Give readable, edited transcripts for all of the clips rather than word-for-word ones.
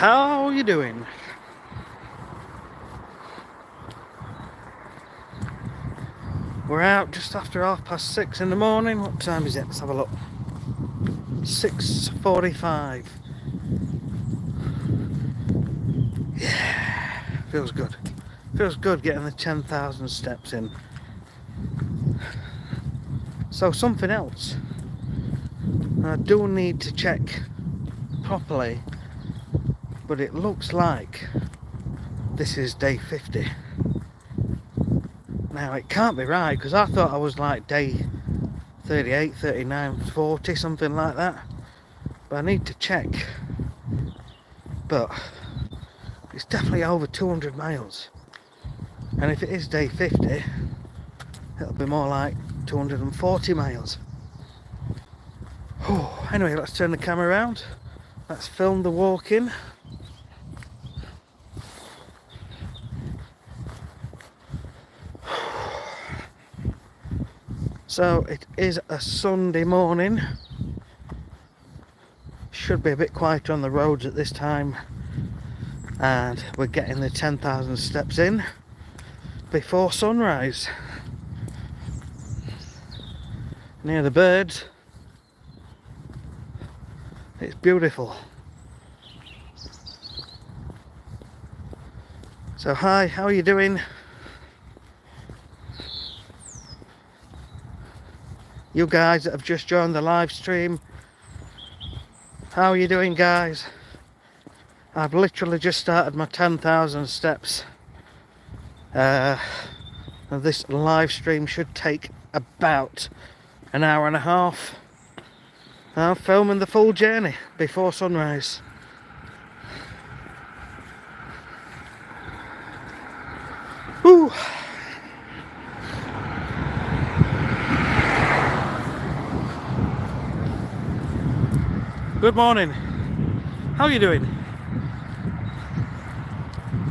How you doing? We're out just after 6:30 in the morning. What time is it? Let's have a look. 6:45. Yeah, feels good. Feels good getting the 10,000 steps in. So something else. I do need to check properly, but it looks like this is day 50. Now it can't be right, because I thought I was like day 38, 39, 40, something like that. But I need to check. But it's definitely over 200 miles. And if it is day 50, it'll be more like 240 miles. Anyway, let's turn the camera around. Let's film the walk-in. So it is a Sunday morning. Should be a bit quieter on the roads at this time. And we're getting the 10,000 steps in before sunrise. Near the birds. It's beautiful. So hi, how are you doing? You guys that have just joined the live stream, how are you doing, guys? I've literally just started my 10,000 steps. And this live stream should take about an hour and a half. I'm filming the full journey before sunrise. Woo! Good morning. How are you doing?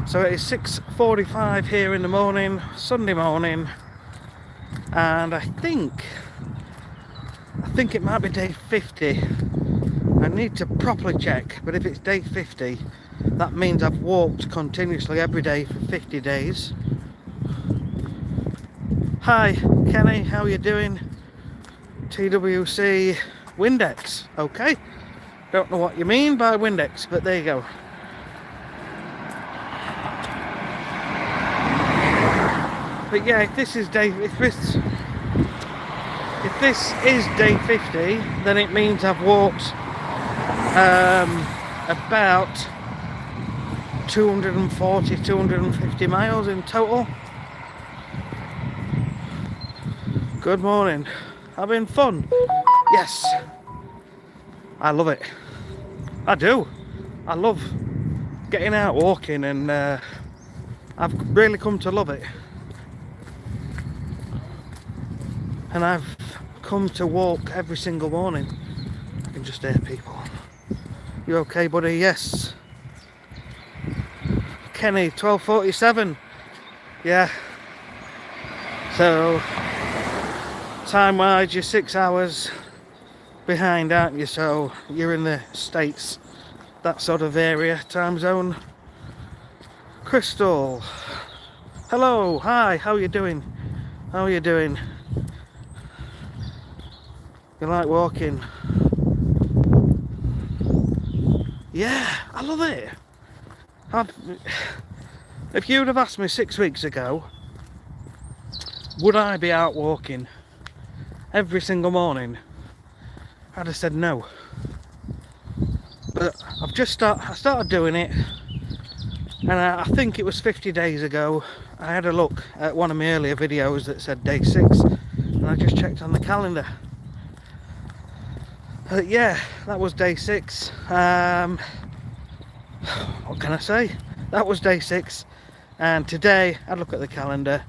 So it is 6:45 here in the morning, Sunday morning, and I think it might be day 50. I need to properly check, but if it's day 50, that means I've walked continuously every day for 50 days. Hi, Kenny, how are you doing? TWC Windex, okay. Don't know what you mean by Windex, but there you go. But yeah, if this is day 50, then it means I've walked about 240, 250 miles in total. Good morning. Having fun? Yes. I love it. I do. I love getting out walking, and I've really come to love it. And I've come to walk every single morning. I can just hear people. You okay, buddy? Yes. Kenny, 12:47. Yeah. So, time-wise, you're 6 hours behind, aren't you? So, you're in the States, that sort of area, time zone. Crystal. Hello. Hi. How are you doing? How are you doing? You like walking? Yeah, I love it. If you'd have asked me 6 weeks ago, would I be out walking every single morning, I'd have said no. But I started doing it, and I think it was 50 days ago. I had a look at one of my earlier videos that said day 6, and I just checked on the calendar. Yeah, that was day 6. What can I say? That was day 6, and today I look at the calendar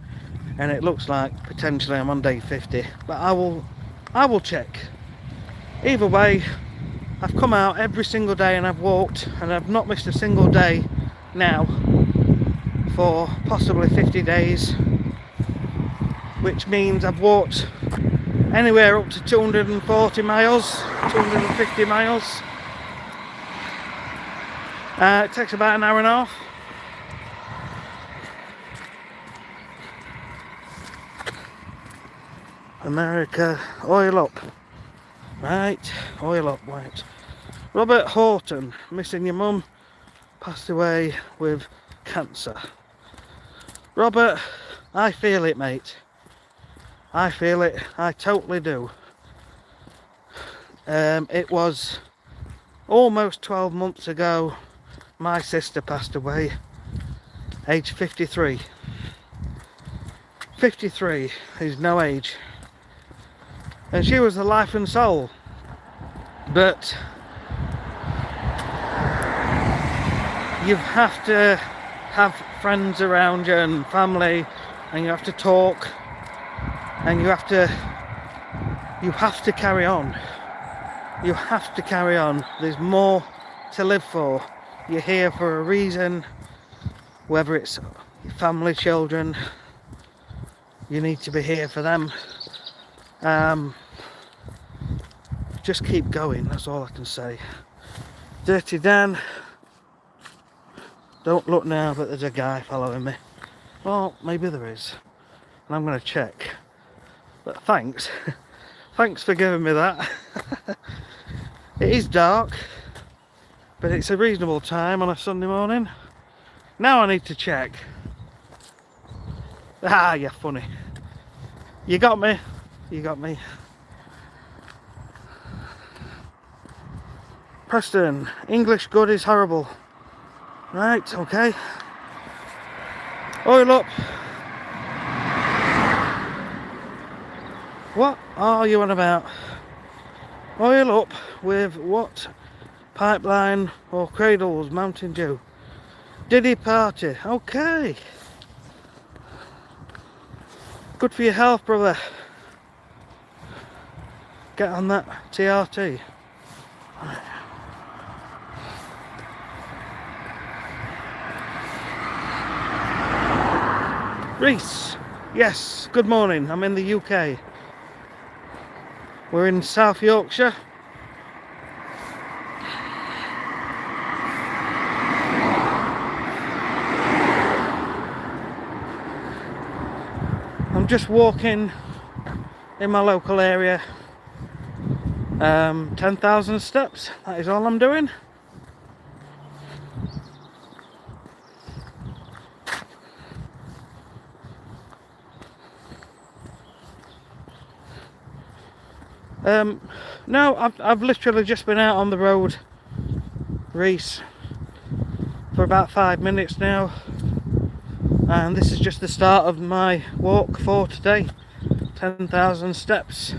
and it looks like potentially I'm on day 50, but I will check. Either way, I've come out every single day and I've walked, and I've not missed a single day now for possibly 50 days, which means I've walked anywhere up to 240 miles, 250 miles. It takes about an hour and a half. America, oil up. Right, oil up, right. Robert Horton, missing your mum, passed away with cancer. Robert, I feel it, mate. I feel it, I totally do. It was almost 12 months ago my sister passed away, age 53. 53 is no age. And she was the life and soul. But you have to have friends around you and family, and you have to talk, and you have to carry on. You have to carry on. There's more to live for. You're here for a reason, whether it's your family, children, you need to be here for them. Just keep going, that's all I can say. Dirty Dan, don't look now, but there's a guy following me. Well, maybe there is, and I'm going to check. But thanks. Thanks for giving me that. It is dark, but it's a reasonable time on a Sunday morning. Now I need to check. Ah, you're funny. You got me. You got me. Preston, English good is horrible. Right, okay. Oil up. What are you on about? Oil up with what? Pipeline or Cradles, Mountain Dew. Diddy party, okay. Good for your health, brother. Get on that TRT. Reese, yes, good morning. I'm in the UK. We're in South Yorkshire. I'm just walking in my local area. 10,000 steps, that is all I'm doing. No, I've literally just been out on the road, Reese, for about 5 minutes now, and this is just the start of my walk for today. 10,000 steps,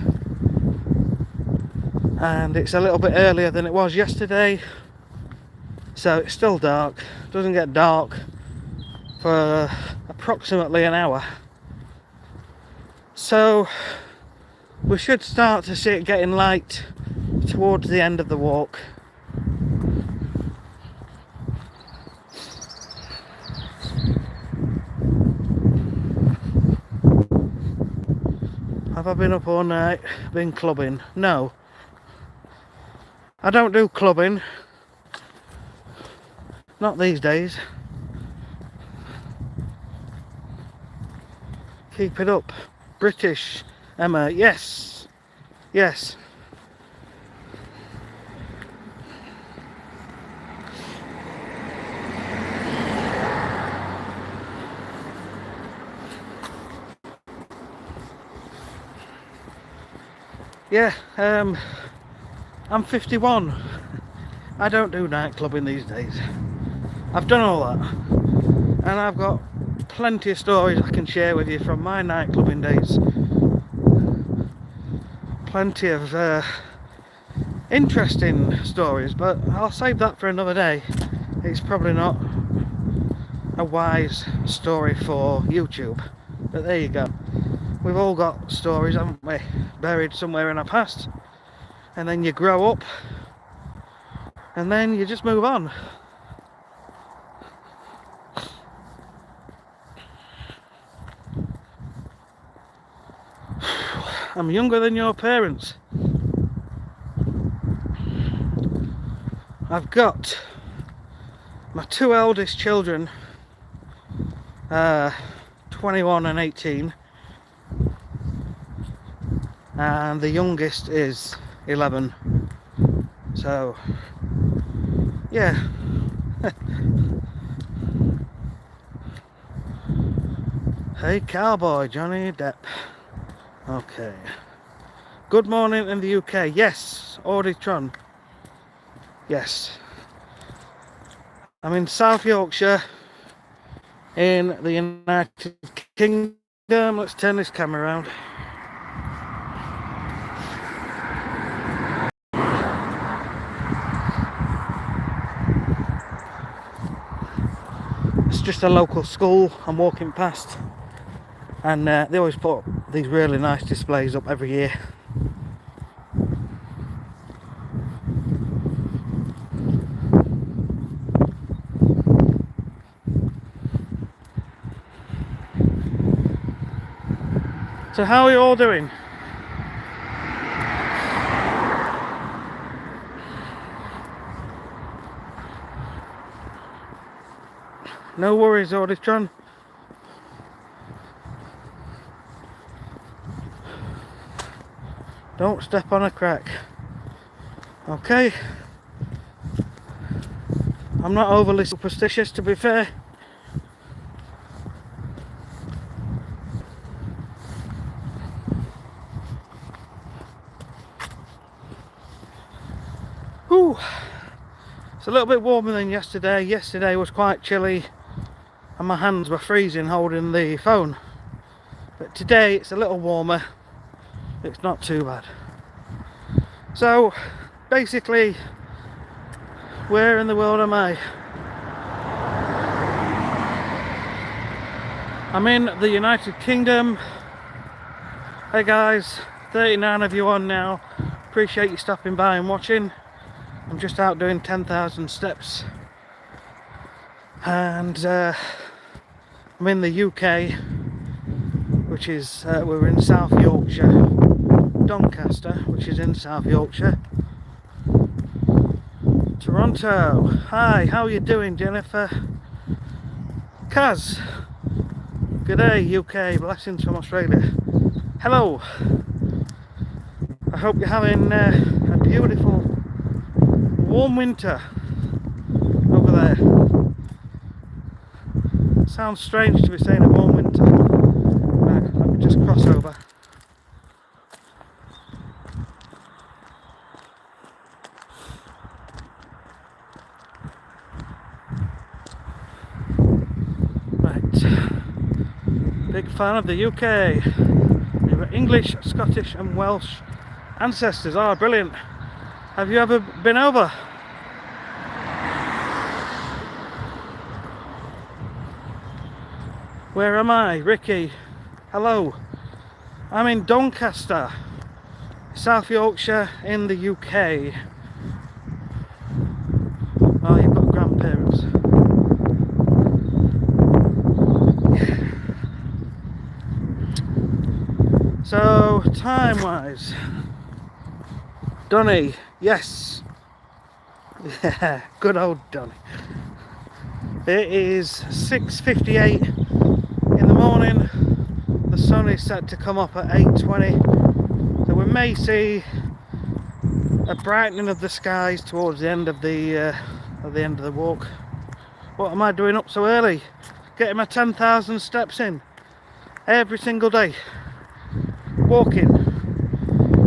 and it's a little bit earlier than it was yesterday, so it's still dark. It doesn't get dark for approximately an hour, so we should start to see it getting light towards the end of the walk. Have I been up all night? Been clubbing? No. I don't do clubbing. Not these days. Keep it up. British Emma, yes. Yes. Yeah, I'm 51. I don't do nightclubbing these days. I've done all that, and I've got plenty of stories I can share with you from my nightclubbing days. Plenty of interesting stories, but I'll save that for another day. It's probably not a wise story for YouTube, but there you go. We've all got stories, haven't we, buried somewhere in our past, and then you grow up and then you just move on. I'm younger than your parents. I've got My two eldest children, 21 and 18, and the youngest is 11. So yeah. Hey cowboy, Johnny Depp. Okay. Good morning in the UK. Yes, Auditron. Yes. I'm in South Yorkshire in the United Kingdom. Let's turn this camera around. It's just a local school I'm walking past, and they always put these really nice displays up every year. So how are you all doing? No worries, Auditron. Don't step on a crack. Okay. I'm not overly superstitious, to be fair. Whew. It's a little bit warmer than yesterday. Yesterday was quite chilly and my hands were freezing holding the phone. But today it's a little warmer. It's not too bad. So basically, where in the world am I? I'm in the United Kingdom. Hey guys, 39 of you on now. Appreciate you stopping by and watching. I'm just out doing 10,000 steps. And I'm in the UK, which is, we're in South Yorkshire. Doncaster, which is in South Yorkshire. Toronto. Hi, how are you doing, Jennifer? Kaz. Good day, UK. Blessings from Australia. Hello. I hope you're having a beautiful warm winter over there. Sounds strange to be saying a warm winter. Right, let me just cross over. Big fan of the UK. You've got English, Scottish and Welsh ancestors. Oh, brilliant. Have you ever been over? Where am I? Ricky. Hello. I'm in Doncaster, South Yorkshire in the UK. Oh, you've got grandparents. So, time-wise, Donny, yes, yeah, good old Donny. It is 6:58 in the morning. The sun is set to come up at 8:20, so we may see a brightening of the skies towards the end of the walk. What am I doing up so early? Getting my 10,000 steps in every single day. Walking.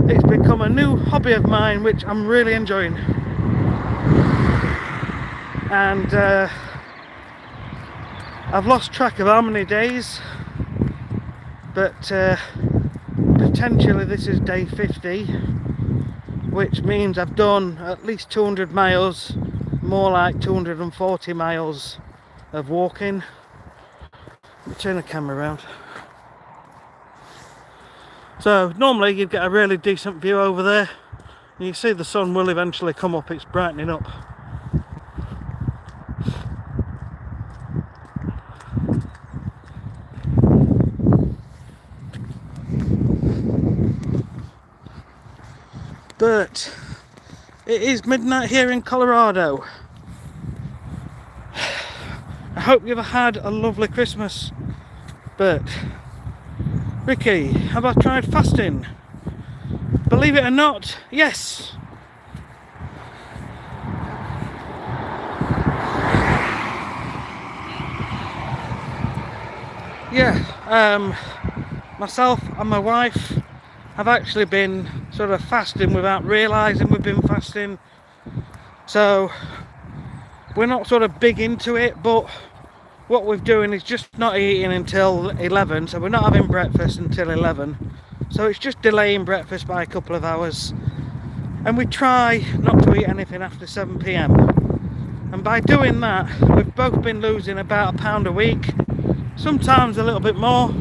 It's become a new hobby of mine, which I'm really enjoying. And I've lost track of how many days, but potentially this is day 50, which means I've done at least 200 miles, more like 240 miles of walking. Let me turn the camera around. So normally you'd get a really decent view over there. You see the sun will eventually come up, it's brightening up. But it is midnight here in Colorado. I hope you've had a lovely Christmas. But Ricky, have I tried fasting? Believe it or not, yes. Yeah, myself and my wife have actually been sort of fasting without realising we've been fasting. So we're not sort of big into it, but what we're doing is just not eating until 11, so we're not having breakfast until 11. So it's just delaying breakfast by a couple of hours. And we try not to eat anything after 7 p.m. And by doing that, we've both been losing about £1 a week. Sometimes a little bit more,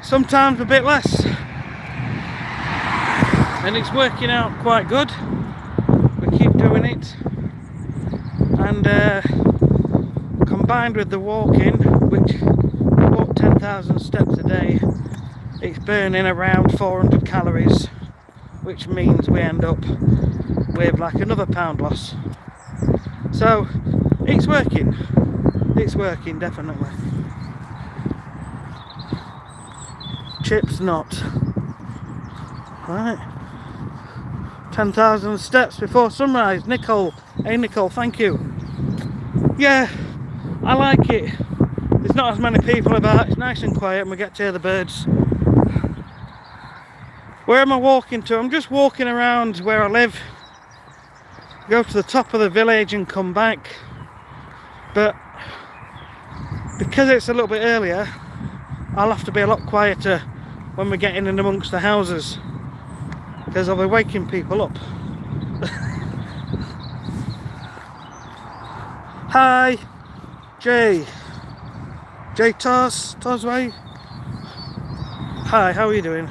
sometimes a bit less. And it's working out quite good. We keep doing it. And combined with the walking, which we walk 10,000 steps a day, it's burning around 400 calories, which means we end up with like another £1 loss. So it's working definitely. Chips not. Right, 10,000 steps before sunrise. Nicole, hey Nicole, thank you. Yeah, I like it. There's not as many people about, it's nice and quiet and we get to hear the birds. Where am I walking to? I'm just walking around where I live. Go to the top of the village and come back. But because it's a little bit earlier, I'll have to be a lot quieter when we're getting in amongst the houses, because I'll be waking people up. Hi, Jay Tosway. Hi, how are you doing?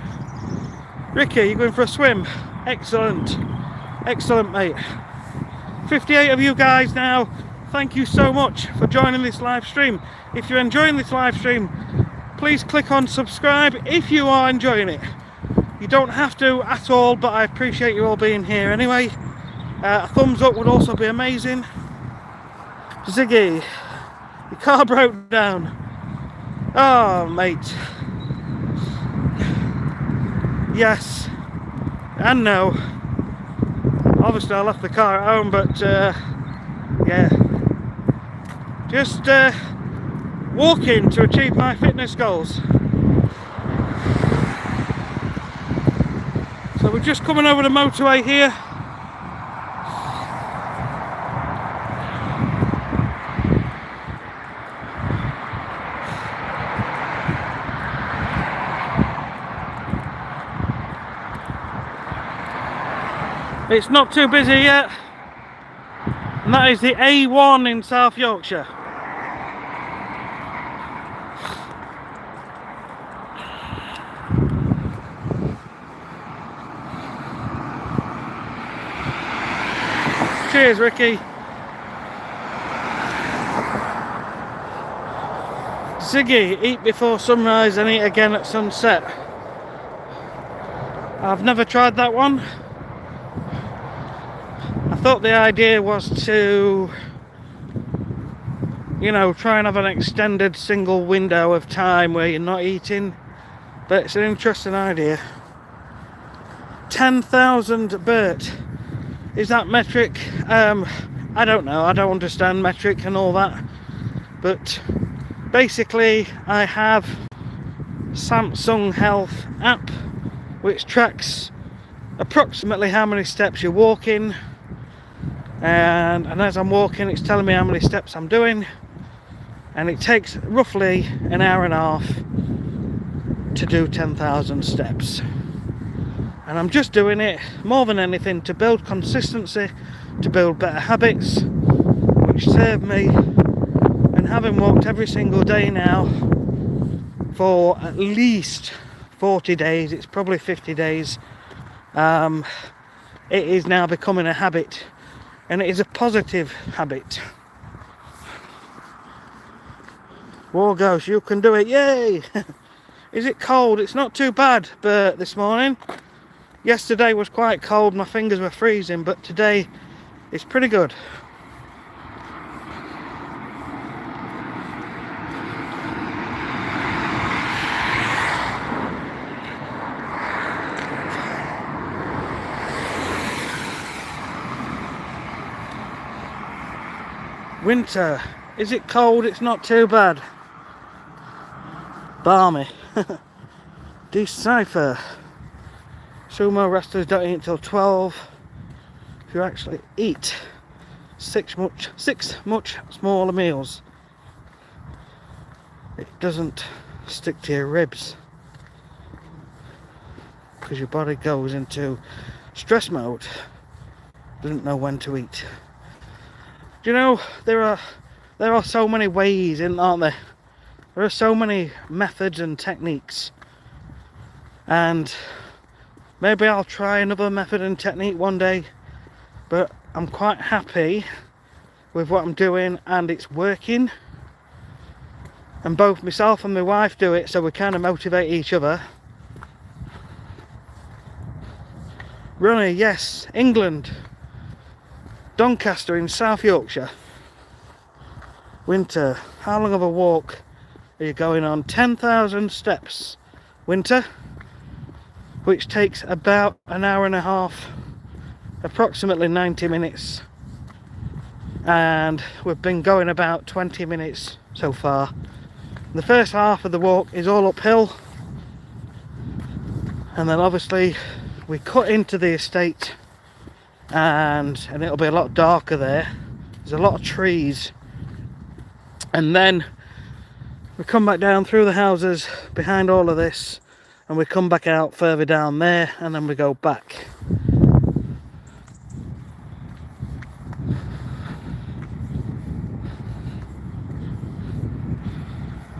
Ricky, you going for a swim? Excellent, mate. 58 of you guys now. Thank you so much for joining this live stream. If you're enjoying this live stream, please click on subscribe if you are enjoying it. You don't have to at all, but I appreciate you all being here anyway. A thumbs up would also be amazing. Ziggy, your car broke down. Oh, mate. Yes and no. Obviously I left the car at home, but yeah, just walking to achieve my fitness goals. So we're just coming over the motorway here. It's not too busy yet, and that is the A1 in South Yorkshire. Cheers, Ricky. Ziggy, eat before sunrise and eat again at sunset. I've never tried that one. I thought the idea was to, you know, try and have an extended single window of time where you're not eating, but it's an interesting idea. 10,000 Bert, is that metric? I don't know, I don't understand metric and all that, but basically I have Samsung Health app which tracks approximately how many steps you're walking, and as I'm walking it's telling me how many steps I'm doing, and it takes roughly an hour and a half to do 10,000 steps, and I'm just doing it more than anything to build consistency, to build better habits which serve me. And having walked every single day now for at least 40 days, it's probably 50 days, it is now becoming a habit. And it is a positive habit. War Ghost, you can do it, yay! Is it cold? It's not too bad, but this morning. Yesterday was quite cold, my fingers were freezing, but today it's pretty good. Winter. Is it cold? It's not too bad. Balmy. Decipher. Sumo wrestlers don't eat until 12. If you actually eat six much smaller meals, it doesn't stick to your ribs because your body goes into stress mode, doesn't know when to eat. Do you know there are so many ways in, aren't there? There are so many methods and techniques, and maybe I'll try another method and technique one day, but I'm quite happy with what I'm doing and it's working. And both myself and my wife do it, so we kind of motivate each other. Ronnie, yes, England. Doncaster in South Yorkshire. Winter, how long of a walk are you going on? 10,000 steps. Winter, which takes about an hour and a half, approximately 90 minutes. And we've been going about 20 minutes so far. The first half of the walk is all uphill, and then obviously we cut into the estate, and it'll be a lot darker there. There's a lot of trees, and then we come back down through the houses behind all of this, and we come back out further down there, and then we go back.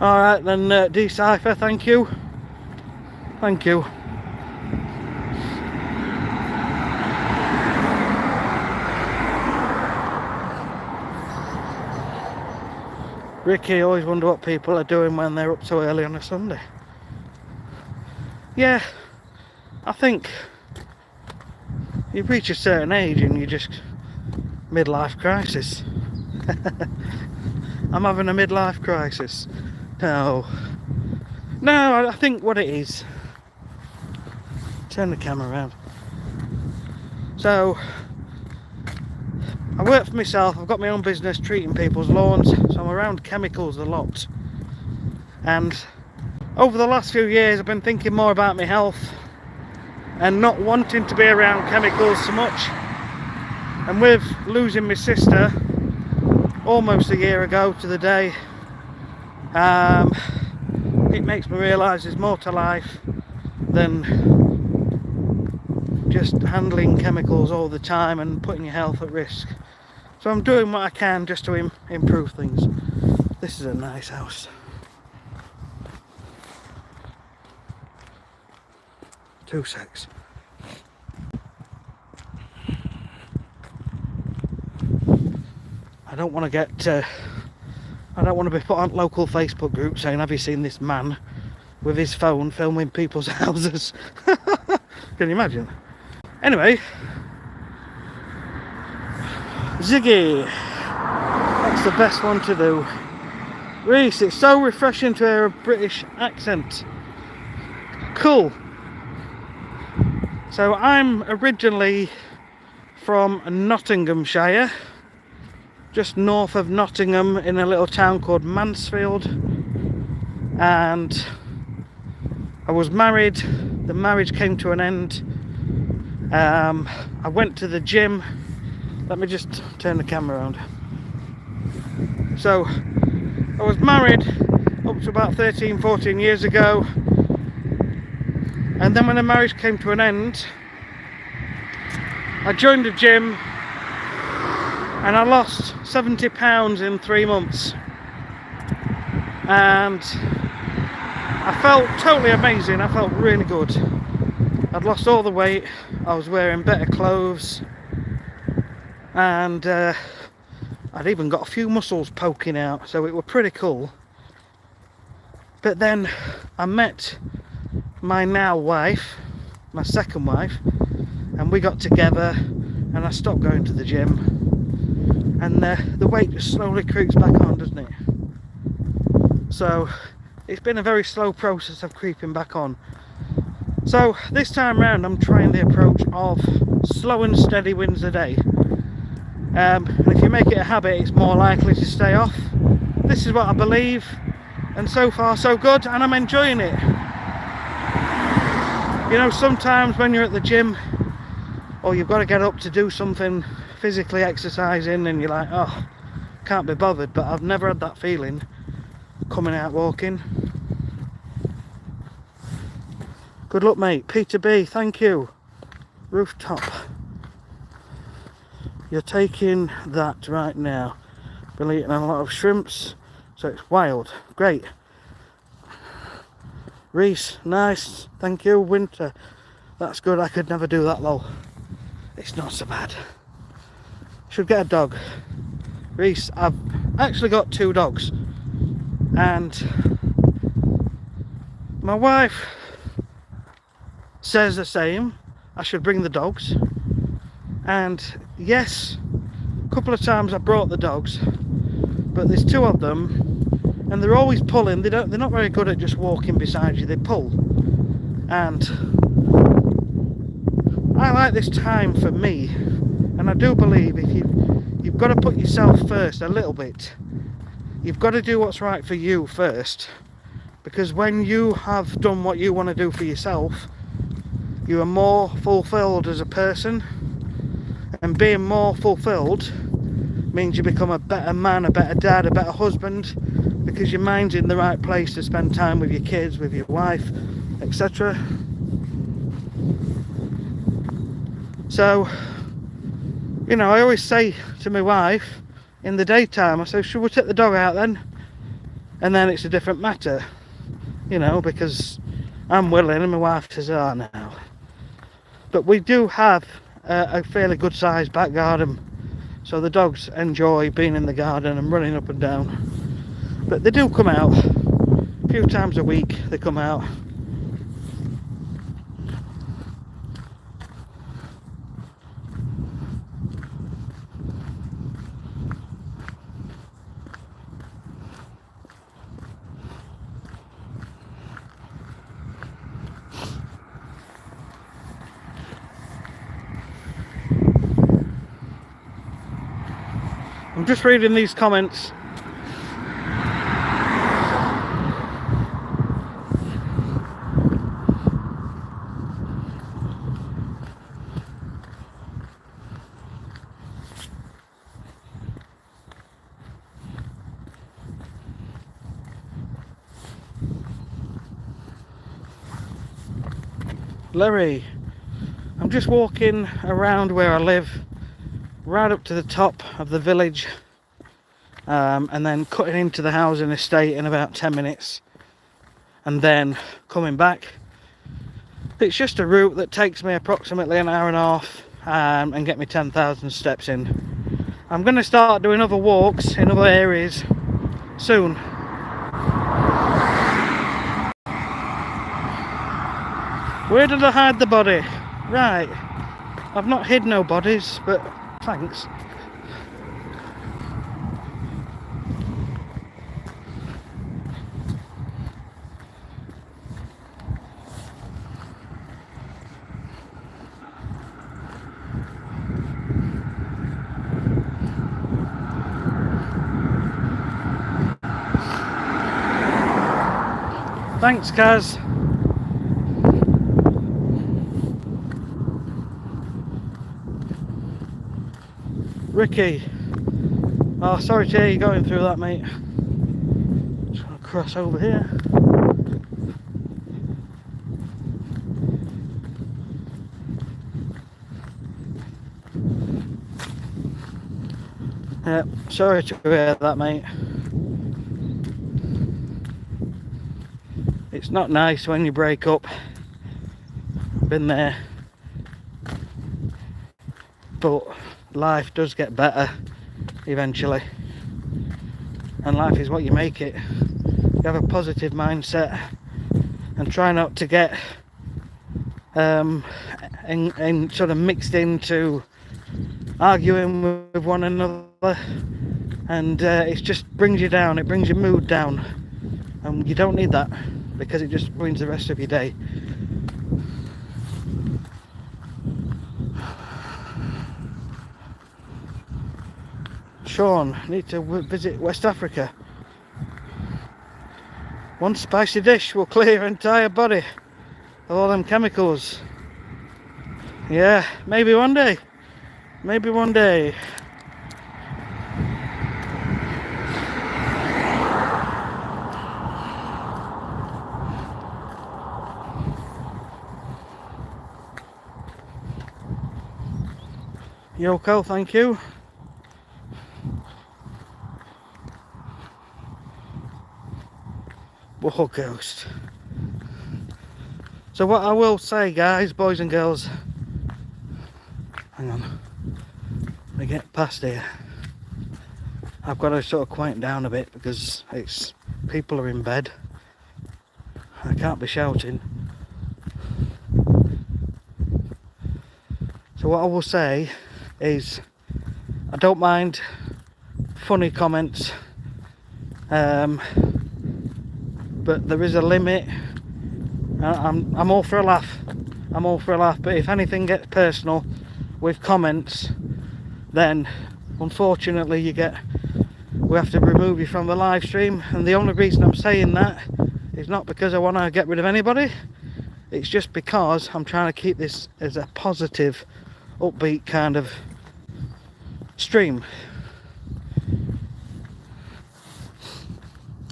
Alright then, Decipher, thank you. Thank you. Ricky, always wonder what people are doing when they're up so early on a Sunday. Yeah, I think you reach a certain age and you just midlife crisis. I'm having a midlife crisis. No, I think what it is, turn the camera around. So I work for myself, I've got my own business treating people's lawns, so I'm around chemicals a lot. And over the last few years I've been thinking more about my health and not wanting to be around chemicals so much. And with losing my sister almost a year ago to the day, it makes me realise there's more to life than just handling chemicals all the time and putting your health at risk. So I'm doing what I can just to improve things. This is a nice house. Two secs. I don't want to get I don't want to be put on local Facebook groups saying, have you seen this man with his phone filming people's houses? Can you imagine? Anyway, Ziggy, that's the best one to do. Reese, it's so refreshing to hear a British accent. Cool. So I'm originally from Nottinghamshire, just north of Nottingham in a little town called Mansfield, and I was married. The marriage came to an end. I went to the gym. Let me just turn the camera around. So I was married up to about 13-14 years ago, and then when the marriage came to an end, I joined the gym and I lost 70 pounds in 3 months, and I felt totally amazing. I felt really good. I'd lost all the weight, I was wearing better clothes, and I'd even got a few muscles poking out, so it was pretty cool. But then I met my now wife, my second wife, and we got together and I stopped going to the gym. And the weight just slowly creeps back on, doesn't it? So it's been a very slow process of creeping back on. So this time round I'm trying the approach of slow and steady wins the day. And if you make it a habit, it's more likely to stay off. This is what I believe, and so far so good, and I'm enjoying it. You know, sometimes when you're at the gym or you've got to get up to do something physically exercising and you're like, oh, can't be bothered, but I've never had that feeling coming out walking. Good luck, mate. Peter B, thank you. Rooftop. You're taking that right now. Been eating a lot of shrimps, so it's wild. Great. Reese, nice. Thank you. Winter. That's good. I could never do that though. It's not so bad. Should get a dog. Reese, I've actually got 2 dogs. And my wife says the same. I should bring the dogs. And yes, a couple of times I brought the dogs, but there's 2 of them, and they're always pulling. They're not very good at just walking beside you. They pull, and I like this time for me. And I do believe if you've got to put yourself first a little bit. You've got to do what's right for you first, because when you have done what you want to do for yourself, you are more fulfilled as a person, and being more fulfilled means you become a better man, a better dad, a better husband, because your mind's in the right place to spend time with your kids, with your wife, etc. So, you know, I always say to my wife in the daytime, I say, should we take the dog out then? And then it's a different matter, you know, because I'm willing and my wife says, oh no. But we do have a fairly good sized back garden, so the dogs enjoy being in the garden and running up and down. But they do come out a few times a week. They come out. I'm just reading these comments. Larry, I'm just walking around where I live, right up to the top of the village, and then cutting into the housing estate in about 10 minutes, and then coming back. It's just a route that takes me approximately an hour and a half, and get me 10,000 steps in. I'm going to start doing other walks in other areas soon. Where did I hide the body? Right, I've not hid no bodies, but thanks. Thanks, Kaz. Ricky. Oh, sorry to hear you going through that, mate. Just gonna cross over here. Yeah, sorry to hear that, mate. It's not nice when you break up. Been there. But life does get better eventually. And life is what you make it. You have a positive mindset and try not to get and sort of mixed into arguing with one another, and it just brings you down. It brings your mood down, and you don't need that, because it just ruins the rest of your day. Sean, need to visit West Africa. One spicy dish will clear your entire body of all them chemicals. Yeah, maybe one day. Maybe one day. Yoko, thank you. Whoa, ghost. So what I will say, guys, boys and girls, hang on, let me get past here. I've got to sort of quiet down a bit because people are in bed. I can't be shouting. So what I will say is, I don't mind funny comments, but there is a limit. I'm all for a laugh. I'm all for a laugh, but if anything gets personal with comments, then unfortunately we have to remove you from the live stream. And the only reason I'm saying that is not because I want to get rid of anybody. It's just because I'm trying to keep this as a positive, upbeat kind of stream.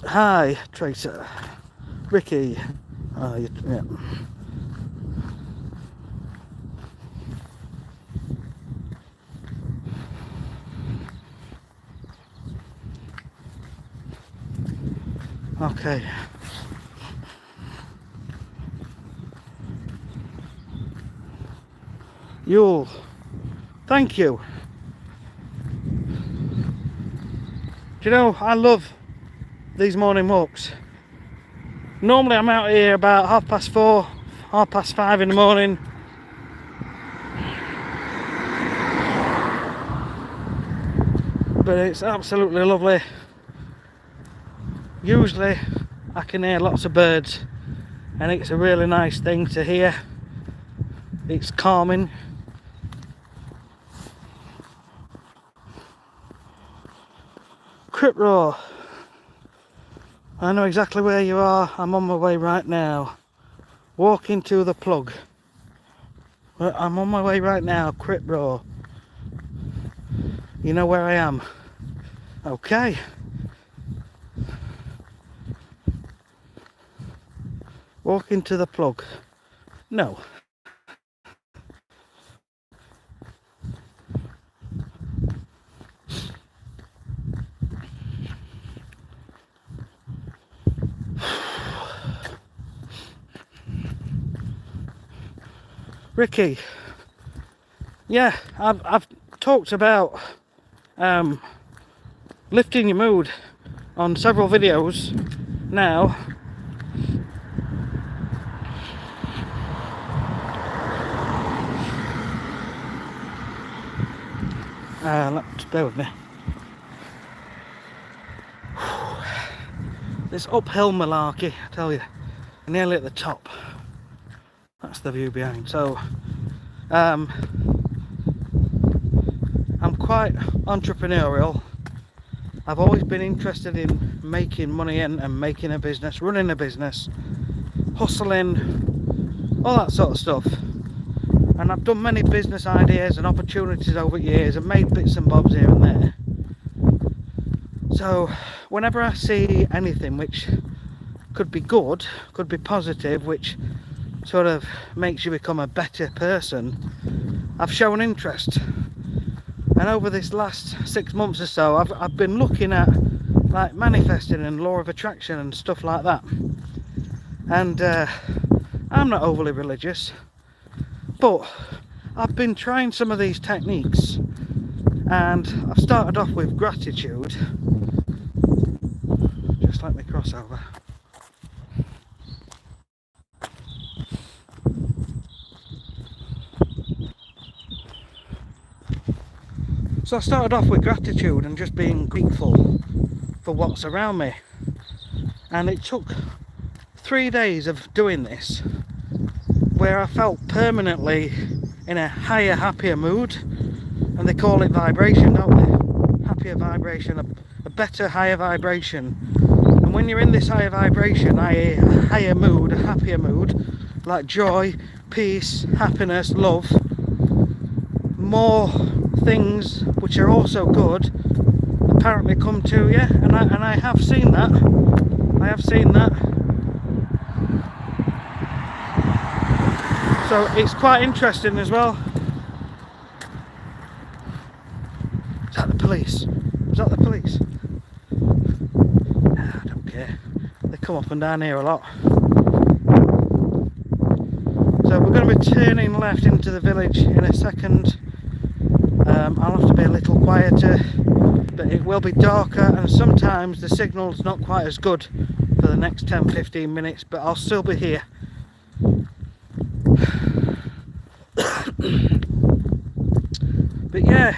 Hi, Tracer. Ricky. Yeah. Okay. Yule. Thank you. Do you know, I love these morning walks. Normally I'm out here about 4:30, 5:30 in the morning. But it's absolutely lovely. Usually I can hear lots of birds and it's a really nice thing to hear. It's calming. Crip Raw, I know exactly where you are. I'm on my way right now. Walking to the plug. I'm on my way right now, Crip Raw. You know where I am. Okay. Walking to the plug. No. Ricky, yeah, I've talked about lifting your mood on several videos now. Let's bear with me. This uphill malarkey, I tell you, nearly at the top. That's the view behind. So I'm quite entrepreneurial. I've always been interested in making money and making a business, running a business, hustling, all that sort of stuff. And I've done many business ideas and opportunities over the years and made bits and bobs here and there. So whenever I see anything which could be good, could be positive, which sort of makes you become a better person, I've shown interest. And over this last 6 months or so, I've been looking at like manifesting and law of attraction and stuff like that. And I'm not overly religious, but I've been trying some of these techniques, and I've started off with gratitude. Just let me cross over. So I started off with gratitude and just being grateful for what's around me. And it took 3 days of doing this where I felt permanently in a higher, happier mood. And they call it vibration, don't they? happier vibration, a better, higher vibration. And when you're in this higher vibration, a higher mood, a happier mood, like joy, peace, happiness, love, more things which are also good apparently come to you, and I have seen that. I have seen that. So it's quite interesting as well. Is that the police? Was that the police? I don't care. They come up and down here a lot. So we're going to be turning left into the village in a second. I'll have to be a little quieter, but it will be darker, and sometimes the signal's not quite as good for the next 10-15 minutes, but I'll still be here. But yeah,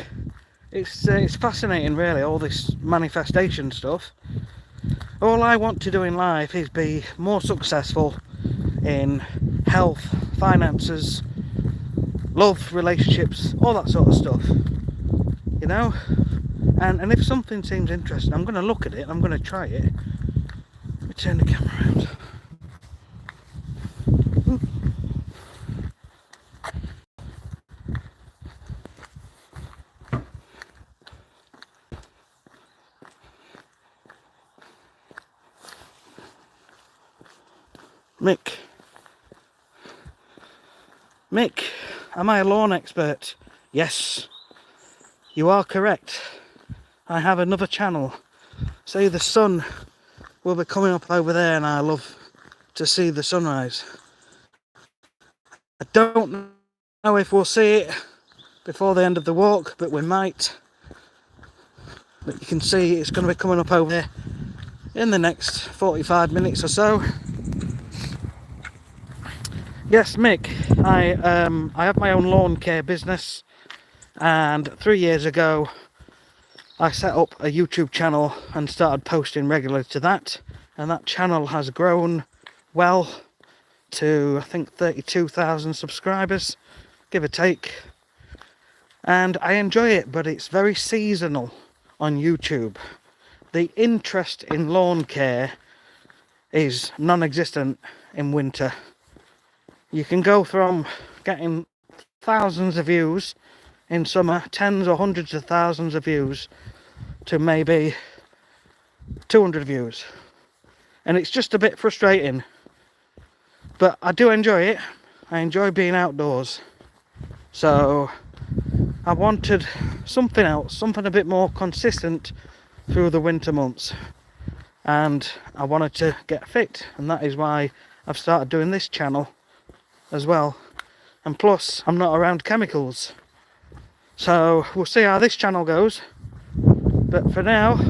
it's fascinating really, all this manifestation stuff. All I want to do in life is be more successful in health, finances, love, relationships, all that sort of stuff, you know. And if something seems interesting, I'm going to look at it, I'm going to try it. Let me turn the camera around. Mick, am I a lawn expert? Yes, you are correct. I have another channel. See, the sun will be coming up over there, and I love to see the sunrise. I don't know if we'll see it before the end of the walk, but we might. But you can see it's going to be coming up over there in the next 45 minutes or so. Yes, Mick, I have my own lawn care business, and 3 years ago I set up a YouTube channel and started posting regularly to that, and that channel has grown well to, I think, 32,000 subscribers, give or take. And I enjoy it, but it's very seasonal on YouTube. The interest in lawn care is non-existent in winter. You can go from getting thousands of views in summer, tens or hundreds of thousands of views, to maybe 200 views. And it's just a bit frustrating. But I do enjoy it. I enjoy being outdoors. So I wanted something else, something a bit more consistent through the winter months. And I wanted to get fit, and that is why I've started doing this channel as well. And plus, I'm not around chemicals. So we'll see how this channel goes. But for now,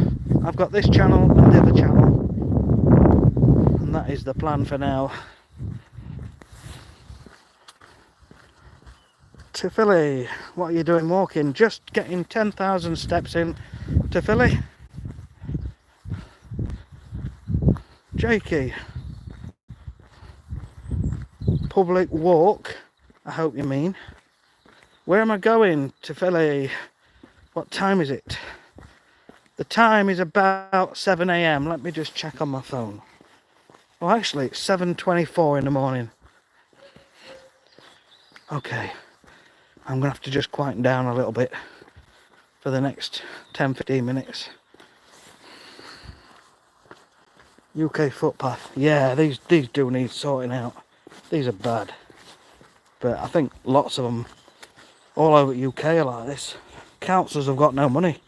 I've got this channel and the other channel. And that is the plan for now. To Philly, what are you doing walking? Just getting 10,000 steps in to Philly. Jakey. Public walk, I hope you mean. Where am I going? To Philly. What time is it? The time is about 7 AM. Let me just check on my phone. Well, actually, it's 7:24 in the morning. Okay. I'm going to have to just quieten down a little bit for the next 10-15 minutes. UK footpath. Yeah, these do need sorting out. These are bad. But I think lots of them all over the UK are like this. Councils have got no money.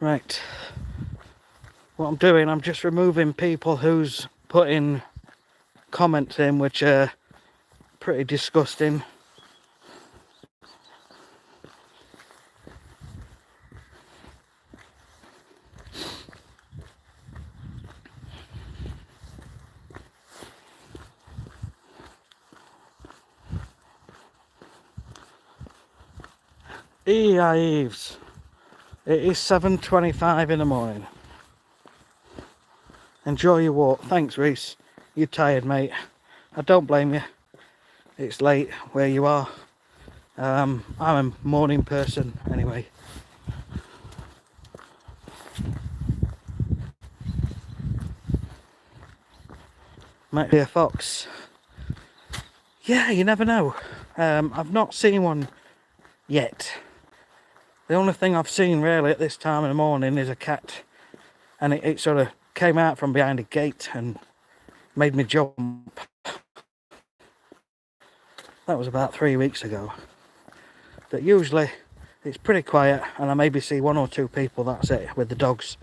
Right. What I'm doing, I'm just removing people who's putting comments in which are pretty disgusting. Eves. It is 7:25 in the morning. Enjoy your walk. Thanks, Reese. You're tired, mate. I don't blame you. It's late where you are. I'm a morning person anyway. Might be a fox. Yeah, you never know. I've not seen one yet. The only thing I've seen really at this time in the morning is a cat, and it sort of came out from behind a gate and made me jump. That was about 3 weeks ago. But usually it's pretty quiet, and I maybe see 1 or 2 people, that's it, with the dogs.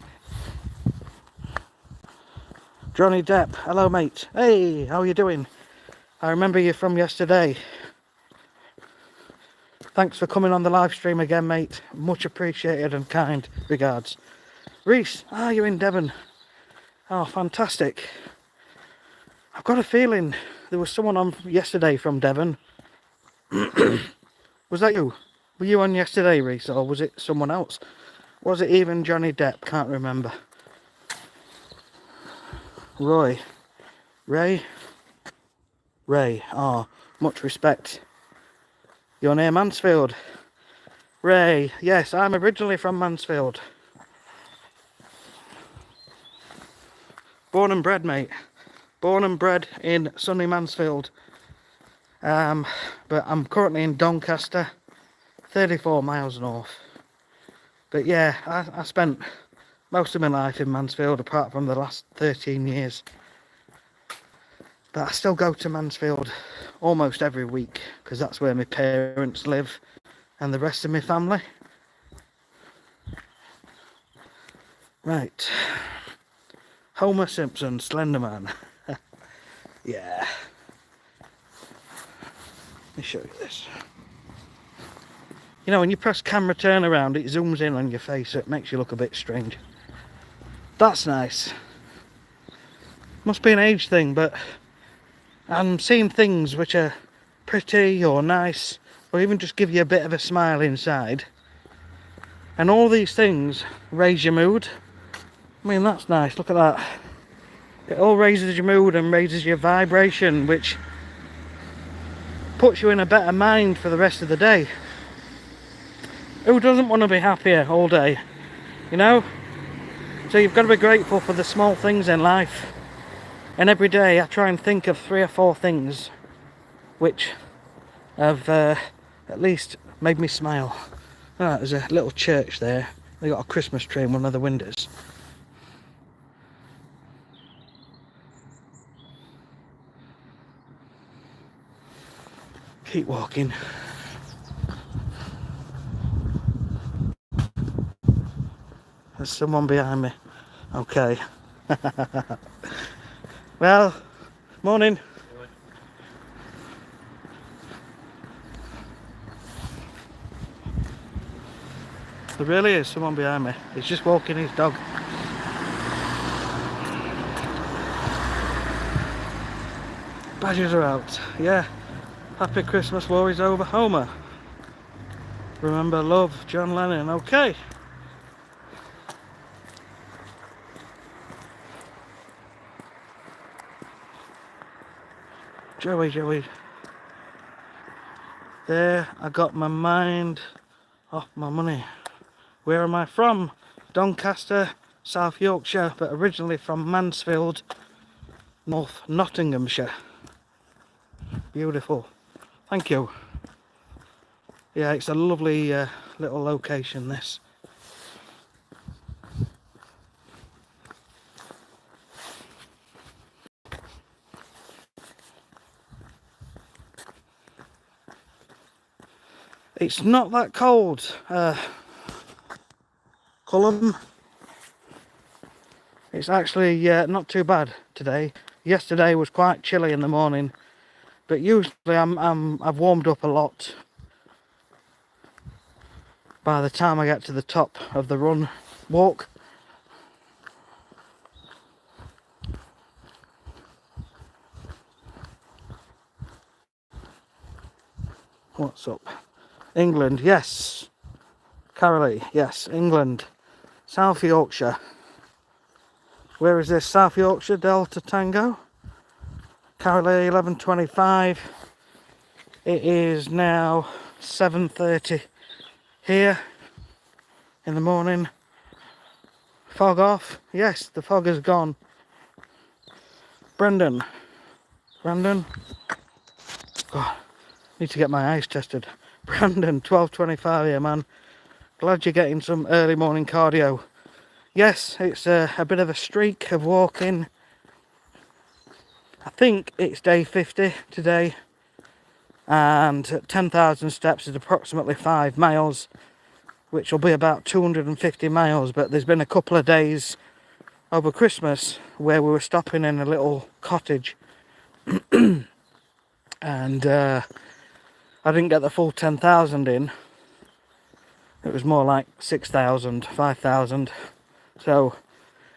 Johnny Depp, hello mate. Hey, how are you doing? I remember you from yesterday. Thanks for coming on the live stream again, mate. Much appreciated and kind regards. Reese, you're in Devon. Oh, fantastic. I've got a feeling there was someone on yesterday from Devon. Was that you? Were you on yesterday, Reese, or was it someone else? Was it even Johnny Depp? Can't remember. Ray. Oh, much respect. You're near Mansfield. Ray, yes, I'm originally from Mansfield. Born and bred, mate. Born and bred in sunny Mansfield. But I'm currently in Doncaster, 34 miles north. But yeah, I spent most of my life in Mansfield, apart from the last 13 years. But I still go to Mansfield almost every week, because that's where my parents live and the rest of my family. Right. Homer Simpson, Slenderman. Yeah. Let me show you this. You know, when you press camera turnaround, it zooms in on your face, so it makes you look a bit strange. That's nice. Must be an age thing, but I'm seeing things which are pretty or nice, or even just give you a bit of a smile inside. And all these things raise your mood. I mean, that's nice, look at that. It all raises your mood and raises your vibration, which puts you in a better mind for the rest of the day. Who doesn't want to be happier all day, you know? So you've got to be grateful for the small things in life. And every day I try and think of 3 or 4 things which have at least made me smile. Ah, there's a little church there. They got a Christmas tree in one of the windows. Keep walking. There's someone behind me. Okay. Well, morning. There really is someone behind me. He's just walking his dog. Badgers are out. Yeah. Happy Christmas, war is over. Homer. Remember love, John Lennon. Okay. Joey. There, I got my mind off my money. Where am I from? Doncaster, South Yorkshire, but originally from Mansfield, North Nottinghamshire. Beautiful. Thank you. Yeah, it's a lovely little location, this. It's not that cold, Cullum. It's actually not too bad today. Yesterday was quite chilly in the morning, but usually I've warmed up a lot by the time I get to the top of the run walk. What's up? England, yes. Carolee, yes, England. South Yorkshire. Where is this? South Yorkshire, Delta Tango. Carolee, 11:25. It is now 7:30 here in the morning. Fog off. Yes, the fog is gone. Brandon. God, need to get my eyes tested. Brandon, 12:25 here, man. Glad you're getting some early morning cardio. Yes, it's a bit of a streak of walking. I think it's day 50 today, and 10,000 steps is approximately 5 miles, which will be about 250 miles. But there's been a couple of days over Christmas where we were stopping in a little cottage and I didn't get the full 10,000 in. It was more like 6,000, 5,000. So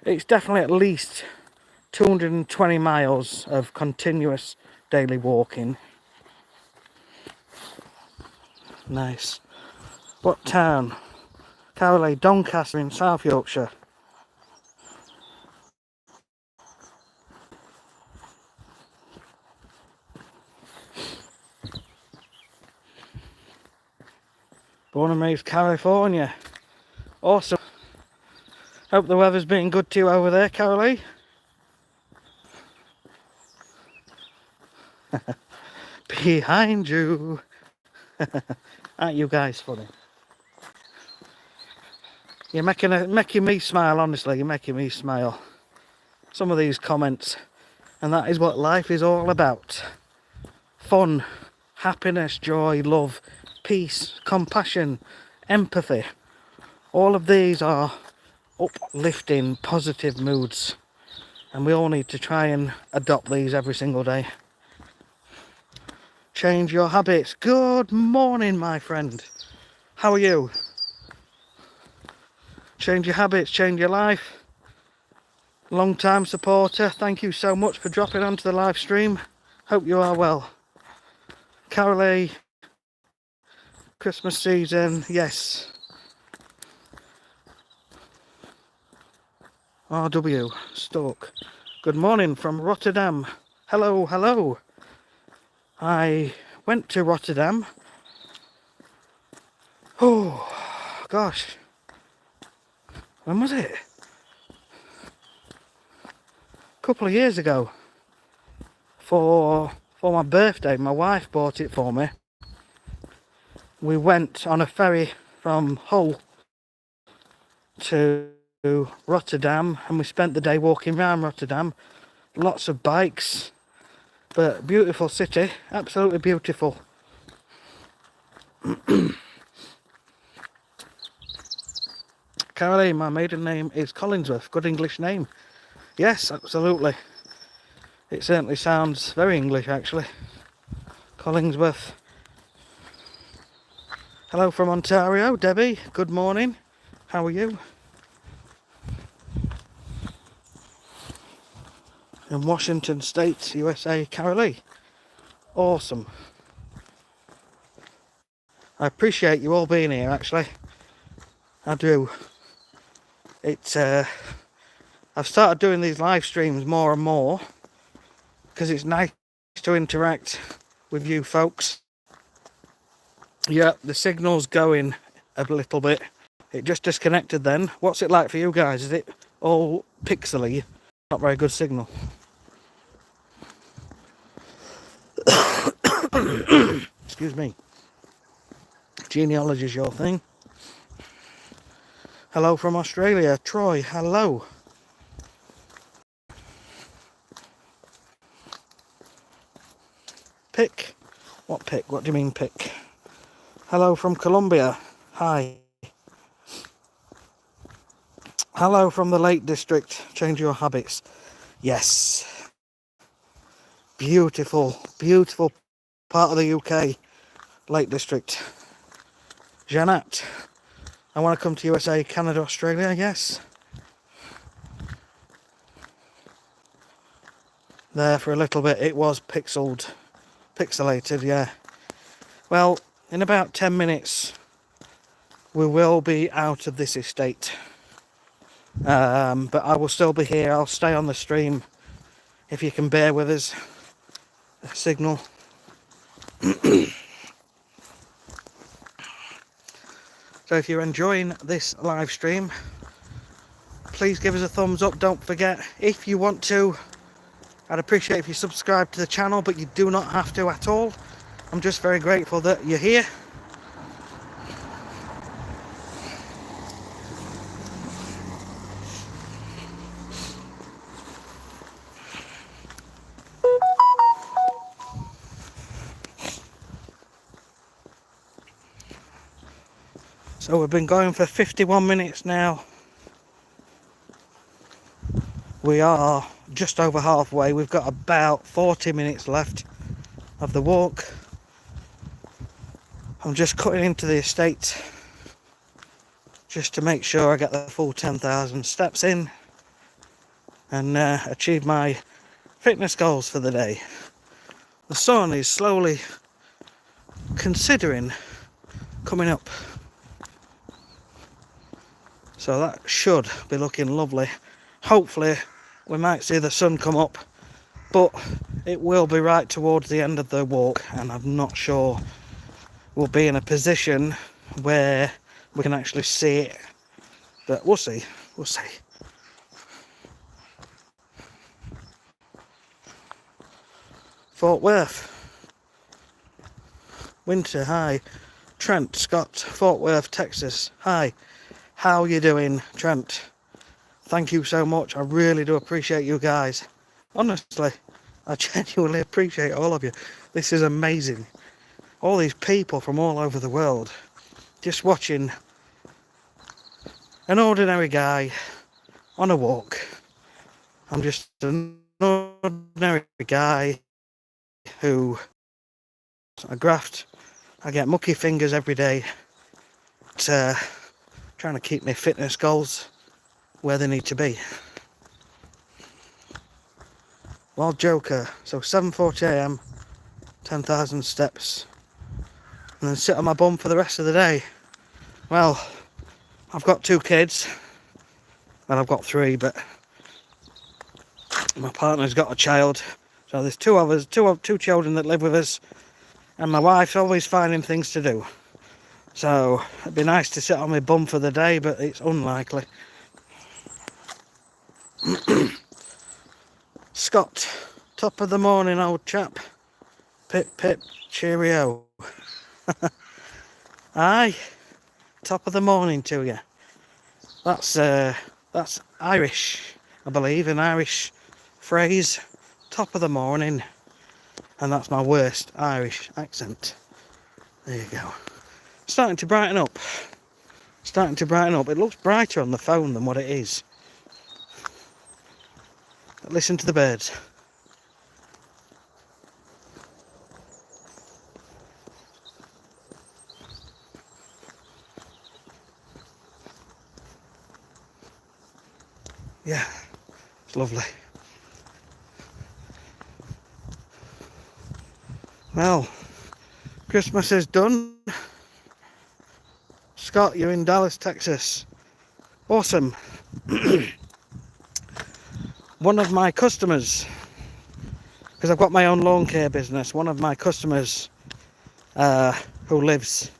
it's definitely at least 220 miles of continuous daily walking. Nice. What town? Carolee, Doncaster in South Yorkshire. Born and raised California. Awesome. Hope the weather's been good to you over there, Carolee. Behind you. Aren't you guys funny? You're making me smile, honestly. You're making me smile. Some of these comments. And that is what life is all about. Fun, happiness, joy, love, peace, compassion, empathy. All of these are uplifting, positive moods. And we all need to try and adopt these every single day. Change your habits. Good morning, my friend. How are you? Change your habits, change your life. Long time supporter, thank you so much for dropping onto the live stream. Hope you are well. Carolee, Christmas season, yes. RW, Stoke. Good morning from Rotterdam. Hello, hello. I went to Rotterdam. Oh, gosh. When was it? A couple of years ago. For my birthday, my wife bought it for me. We went on a ferry from Hull to Rotterdam, and we spent the day walking around Rotterdam. Lots of bikes, but beautiful city, absolutely beautiful. Carolee, my maiden name is Collinsworth. Good English name. Yes, absolutely. It certainly sounds very English, actually. Collinsworth. Hello from Ontario, Debbie. Good morning. How are you? In Washington State, USA, Carolee. Awesome. I appreciate you all being here, actually. I do. It's I've started doing these live streams more and more because it's nice to interact with you folks. Yeah, the signal's going a little bit. It just disconnected then. What's it like for you guys? Is it all pixely? Not very good signal. Excuse me. Genealogy is your thing. Hello from Australia. Troy, hello. Pick? What pick? What do you mean pick? Hello from Colombia. Hi. Hello from the Lake District. Change your habits. Yes. Beautiful, beautiful part of the UK. Lake District. Jeanette. I want to come to USA, Canada, Australia. Yes. There for a little bit. It was pixelated, yeah. Well, in about 10 minutes we will be out of this estate. But I will still be here. I'll stay on the stream if you can bear with us. A signal. So if you're enjoying this live stream, please give us a thumbs up. Don't forget, if you want to, I'd appreciate if you subscribe to the channel, but you do not have to at all. I'm just very grateful that you're here. So we've been going for 51 minutes now. We are just over halfway. We've got about 40 minutes left of the walk. I'm just cutting into the estate just to make sure I get the full 10,000 steps in and achieve my fitness goals for the day. The sun is slowly considering coming up, so that should be looking lovely. Hopefully we might see the sun come up, but it will be right towards the end of the walk, and I'm not sure we'll be in a position where we can actually see it, but we'll see. Fort Worth, Winter, hi. Trent, Scott, Fort Worth, Texas, hi. How you doing, Trent? Thank you so much. I really do appreciate you guys. Honestly, I genuinely appreciate all of you. This is amazing. All these people from all over the world just watching an ordinary guy on a walk. I'm just an ordinary guy who I graft. I get mucky fingers every day. Trying to keep my fitness goals where they need to be. Wild Joker. So 7:40 AM, 10,000 steps, and then sit on my bum for the rest of the day. Well, I've got 2 kids. Well, I've got 3, but my partner's got a child. So there's 2 of us, two children that live with us, and my wife's always finding things to do. So it'd be nice to sit on my bum for the day, but it's unlikely. Scott, top of the morning, old chap. Pip pip, cheerio. Aye, top of the morning to you. That's Irish, I believe, an Irish phrase. Top of the morning, and that's my worst Irish accent. There you go. Starting to brighten up. It looks brighter on the phone than what it is. Listen to the birds. Yeah, it's lovely. Well, Christmas is done. Scott, you're in Dallas, Texas. Awesome. One of my customers, because I've got my own lawn care business, one of my customers who lives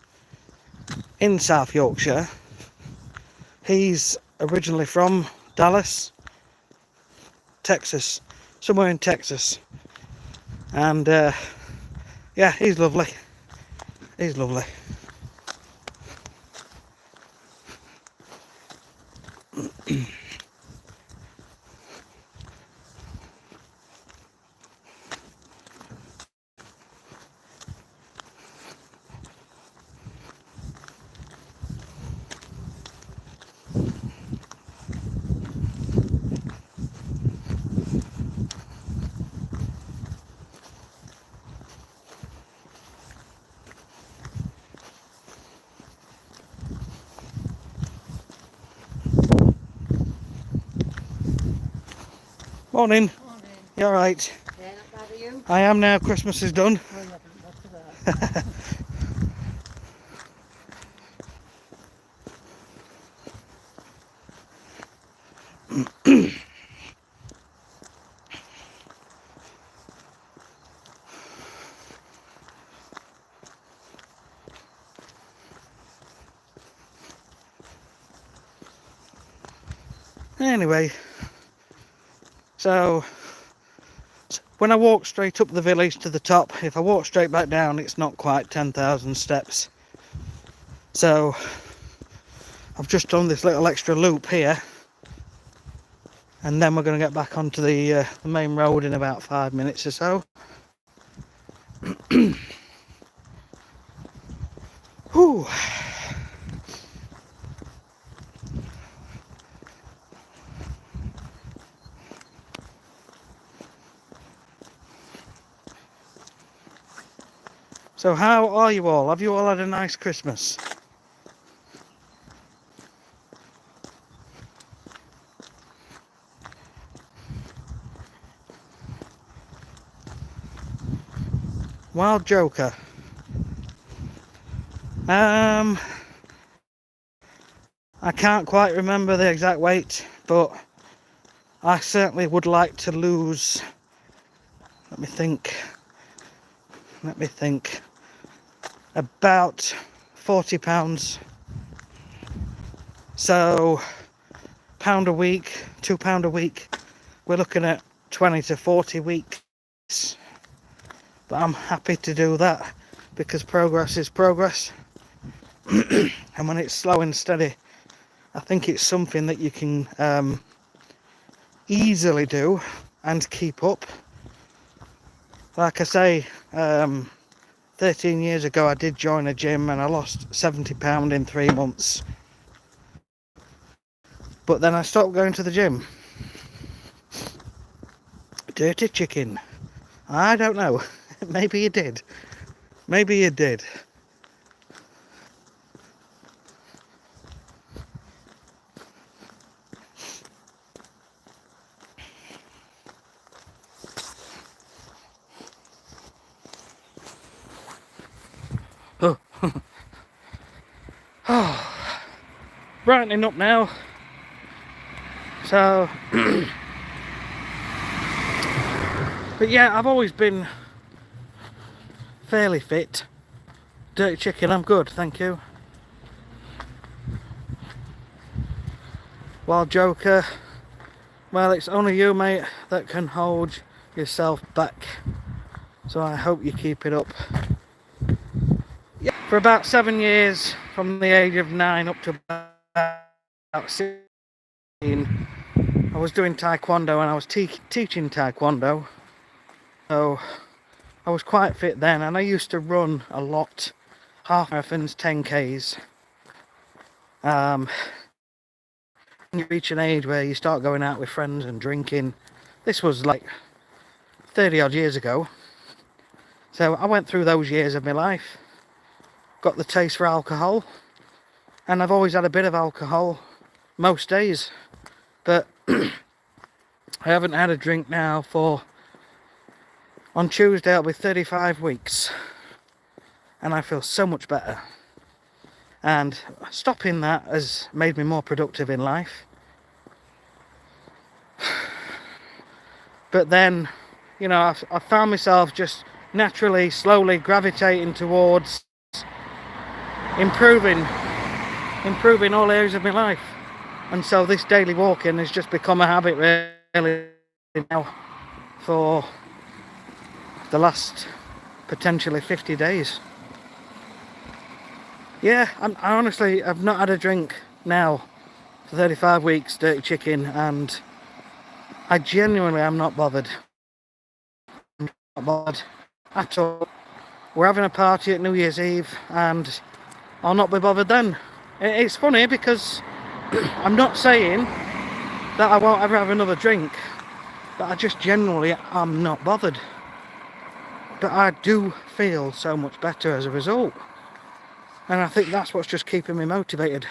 in South Yorkshire, he's originally from Dallas, Texas, somewhere in Texas, and yeah, he's lovely. Morning. You alright? Yeah, not bad, are you? I am now. Christmas is done. Oh, nothing. What's that? Anyway, so when I walk straight up the village to the top, if I walk straight back down, it's not quite 10,000 steps. So I've just done this little extra loop here, and then we're going to get back onto the main road in about 5 minutes or so. Whew. So how are you all? Have you all had a nice Christmas? Wild Joker. I can't quite remember the exact weight, but I certainly would like to lose, let me think, about 40 pounds. So £1 a week, £2 a week, we're looking at 20 to 40 weeks. But I'm happy to do that because progress is progress. And when it's slow and steady, I think it's something that you can easily do and keep up. Like I say, 13 years ago I did join a gym and I lost 70 pounds in 3 months. But then I stopped going to the gym. Dirty chicken. I don't know. Maybe you did. Maybe you did. Oh, brightening up now. So, but yeah, I've always been fairly fit. Dirty chicken, I'm good, thank you. Wild Joker, well, it's only you, mate, that can hold yourself back. So I hope you keep it up. Yeah, for about 7 years, from the age of 9 up to about 16, I was doing taekwondo and I was teaching taekwondo. So I was quite fit then, and I used to run a lot, half marathons, 10Ks. When you reach an age where you start going out with friends and drinking, this was like 30 odd years ago. So I went through those years of my life, got the taste for alcohol, and I've always had a bit of alcohol most days, but I haven't had a drink now for, on Tuesday it'll be 35 weeks, and I feel so much better. And stopping that has made me more productive in life. But then, you know, I found myself just naturally, slowly gravitating towards improving all areas of my life. And so this daily walking has just become a habit really now for the last potentially 50 days. Yeah, I honestly have not had a drink now for 35 weeks, dirty chicken, and I genuinely am not bothered. I'm not bothered at all. We're having a party at New Year's Eve and I'll not be bothered then. It's funny because I'm not saying that I won't ever have another drink, but I just generally am not bothered. But I do feel so much better as a result. And I think that's what's just keeping me motivated.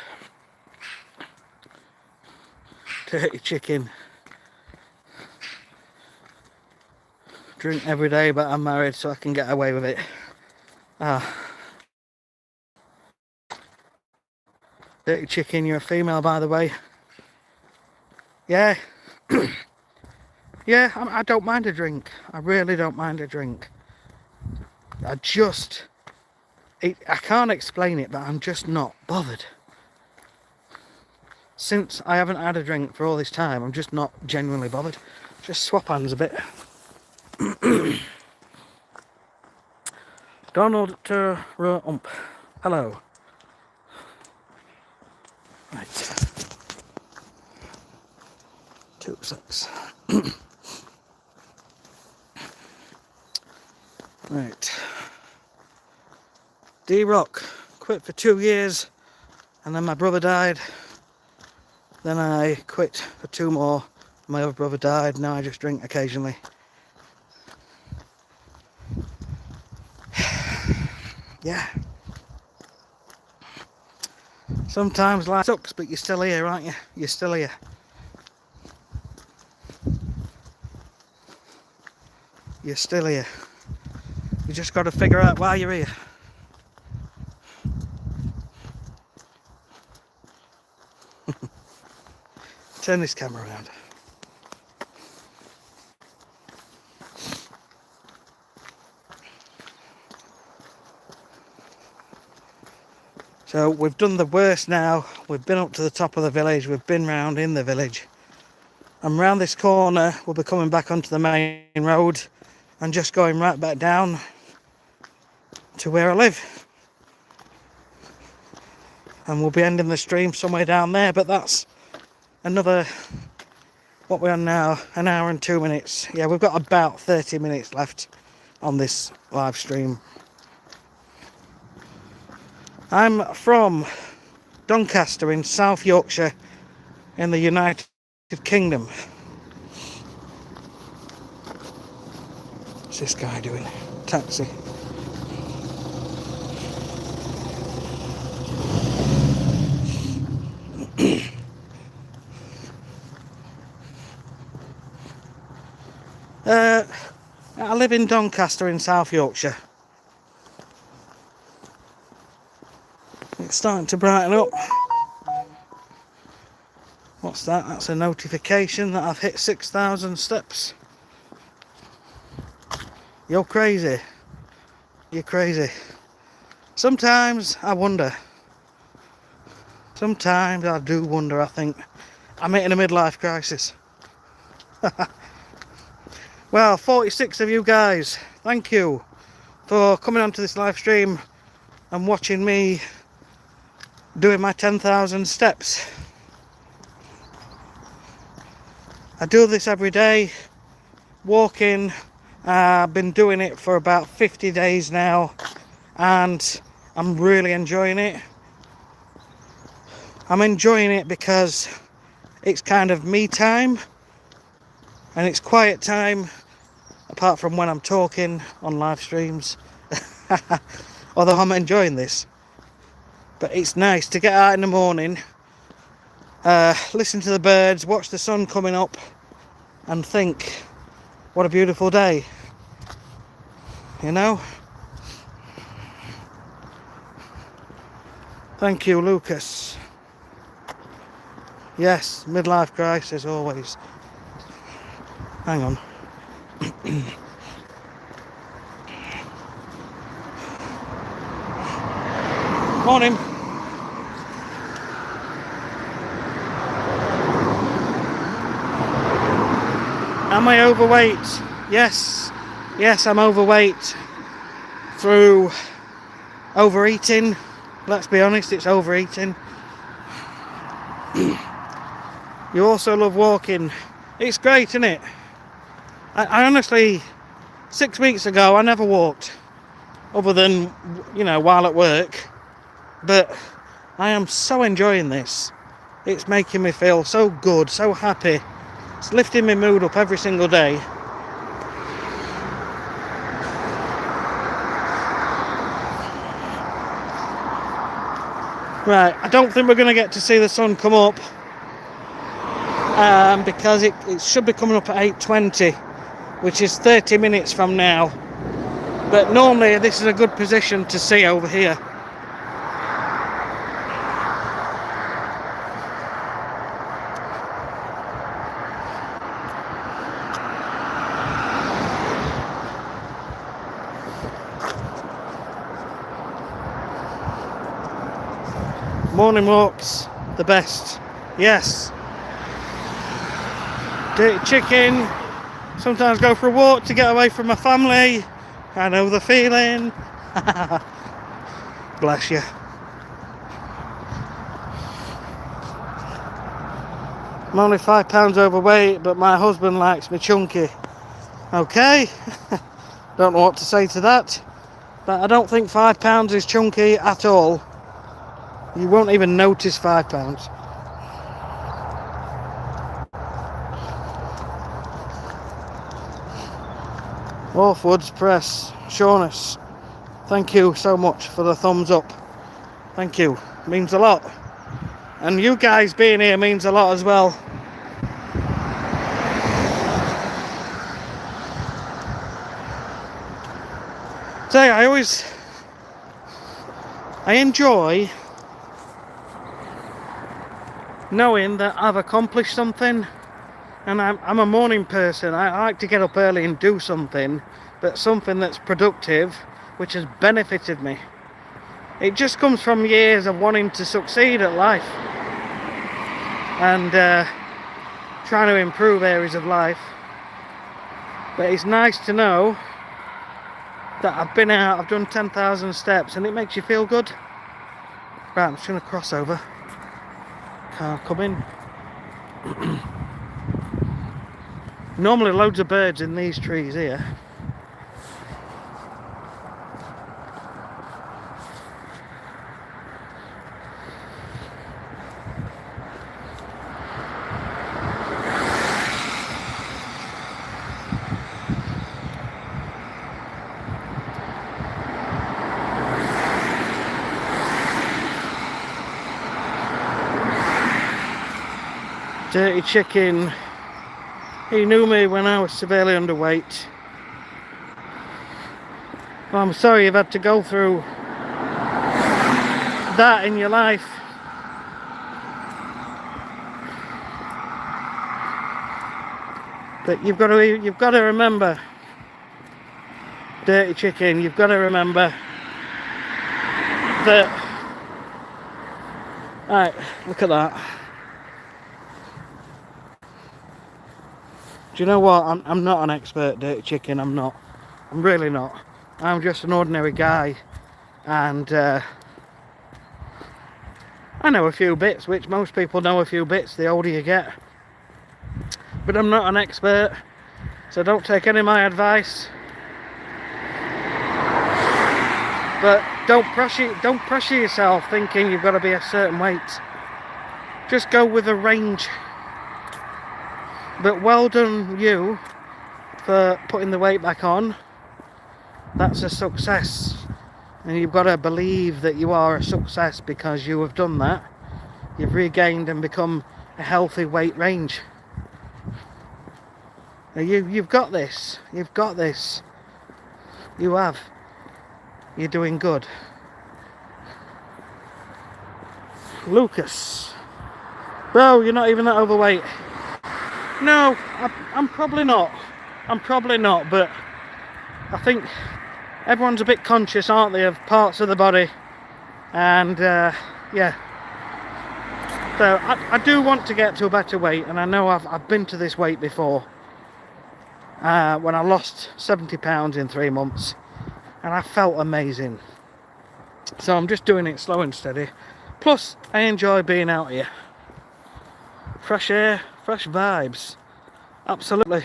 Dirty chicken. Drink every day, but I'm married so I can get away with it. Dirty chicken, you're a female, by the way. Yeah. Yeah, I don't mind a drink. I really don't mind a drink. I can't explain it, but I'm just not bothered. Since I haven't had a drink for all this time, I'm just not genuinely bothered. Just swap hands a bit. Donald Trump. Hello. Right. 2 secs. Right. D-Rock quit for 2 years, and then my brother died. Then I quit for 2 more. My other brother died. Now I just drink occasionally. Yeah. Sometimes life sucks, but you're still here, aren't you? You're still here. You're still here. You just got to figure out why you're here. Turn this camera around. So we've done the worst now. We've been up to the top of the village. We've been round in the village. And round this corner, we'll be coming back onto the main road and just going right back down to where I live. And we'll be ending the stream somewhere down there, but that's another, what we're on now, 1 hour and 2 minutes. Yeah, we've got about 30 minutes left on this live stream. I'm from Doncaster in South Yorkshire in the United Kingdom. What's this guy doing? Taxi. I live in Doncaster in South Yorkshire. It's starting to brighten up. What's that? That's a notification that I've hit 6,000 steps. You're crazy. You're crazy. Sometimes I wonder. Sometimes I do wonder. I think I'm hitting a midlife crisis. Well, 46 of you guys, thank you for coming onto this live stream and watching me doing my 10,000 steps. I do this every day, walking. I've been doing it for about 50 days now, and I'm really enjoying it. I'm enjoying it because it's kind of me time, and it's quiet time, apart from when I'm talking on live streams. Although I'm enjoying this. But it's nice to get out in the morning, listen to the birds, watch the sun coming up, and think, what a beautiful day. You know? Thank you, Lucas. Yes, midlife crisis always. Hang on. Morning. Am I overweight? Yes. Yes, I'm overweight through overeating. Let's be honest, it's overeating. You also love walking. It's great, isn't it? I honestly, 6 weeks ago, I never walked, other than, you know, while at work. But I am so enjoying this. It's making me feel so good, so happy. It's lifting my mood up every single day. Right, I don't think we're going to get to see the sun come up, because it should be coming up at 8:20, which is 30 minutes from now. But normally this is a good position to see over here. Morning walks, the best. Yes. Dirty chicken. Sometimes go for a walk to get away from my family. I know the feeling. Bless you. I'm only 5 pounds overweight, but my husband likes me chunky. Okay. Don't know what to say to that. But I don't think 5 pounds is chunky at all. You won't even notice 5 pounds. Orfwoods Press, Shaughness, thank you so much for the thumbs up. Thank you, means a lot. And you guys being here means a lot as well. So I enjoy knowing that I've accomplished something. And I'm a morning person. I like to get up early and do something, but something that's productive, which has benefited me. It just comes from years of wanting to succeed at life and trying to improve areas of life. But it's nice to know that I've been out, I've done 10,000 steps, and it makes you feel good. Right, I'm just going to cross over. Car coming. Normally loads of birds in these trees here. Dirty chicken. He knew me when I was severely underweight. Well, I'm sorry you've had to go through that in your life. But you've got to remember, dirty chicken, you've got to remember that. Right, look at that. Do you know what? I'm not an expert, dirty chicken. I'm not. I'm really not. I'm just an ordinary guy, and I know a few bits, which most people know a few bits the older you get. But I'm not an expert, so don't take any of my advice. But don't pressure yourself thinking you've got to be a certain weight. Just go with a range. But well done you for putting the weight back on. That's a success. And you've got to believe that you are a success because you have done that. You've regained and become a healthy weight range. Now you've got this. You've got this. You have. You're doing good. Lucas. Bro, you're not even that overweight. No, I'm probably not. I'm probably not, but I think everyone's a bit conscious, aren't they, of parts of the body. And yeah. So I do want to get to a better weight, and I know I've been to this weight before. When I lost 70 pounds in 3 months, and I felt amazing. So I'm just doing it slow and steady. Plus, I enjoy being out here. Fresh air, fresh vibes. Absolutely.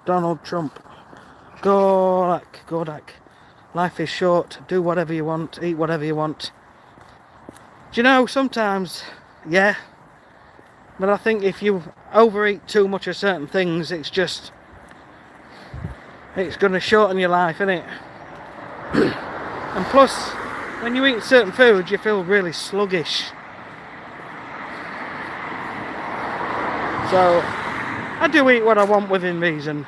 Donald Trump. Godak. Life is short. Do whatever you want. Eat whatever you want. Do you know, sometimes, yeah. But I think if you overeat too much of certain things, it's going to shorten your life, innit? And plus, when you eat certain foods, you feel really sluggish. So, I do eat what I want within reason.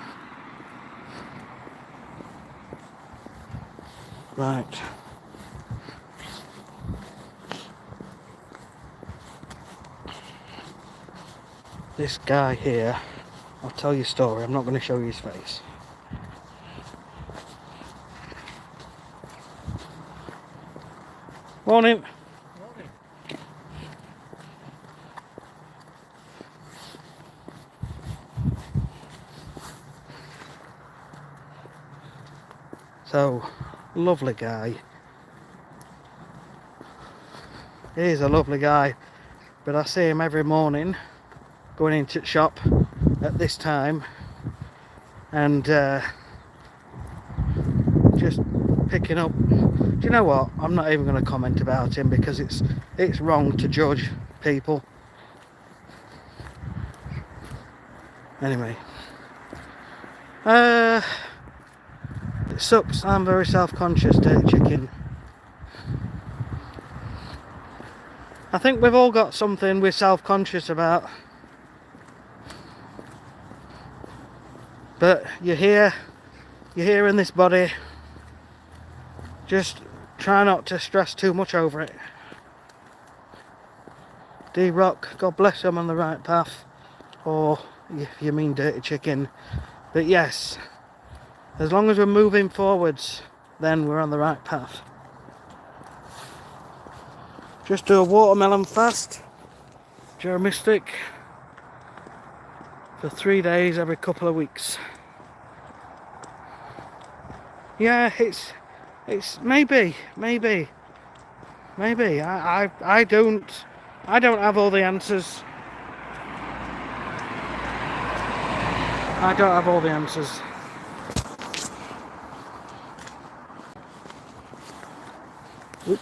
Right. This guy here, I'll tell you a story, I'm not going to show you his face. Morning. Morning. So, lovely guy. He is a lovely guy. But I see him every morning going into the shop at this time and just picking up. Do you know what? I'm not even going to comment about him because it's wrong to judge people. Anyway, it sucks. I'm very self-conscious, Dirty Chicken. I think we've all got something we're self-conscious about. But you're here in this body. Just try not to stress too much over it. D-Rock, God bless him, on the right path. Or if you mean Dirty Chicken. But yes, as long as we're moving forwards, then we're on the right path. Just do a watermelon fast, Joe Mystic, for 3 days every couple of weeks. Yeah, it's maybe. I don't have all the answers. I don't have all the answers. Oops.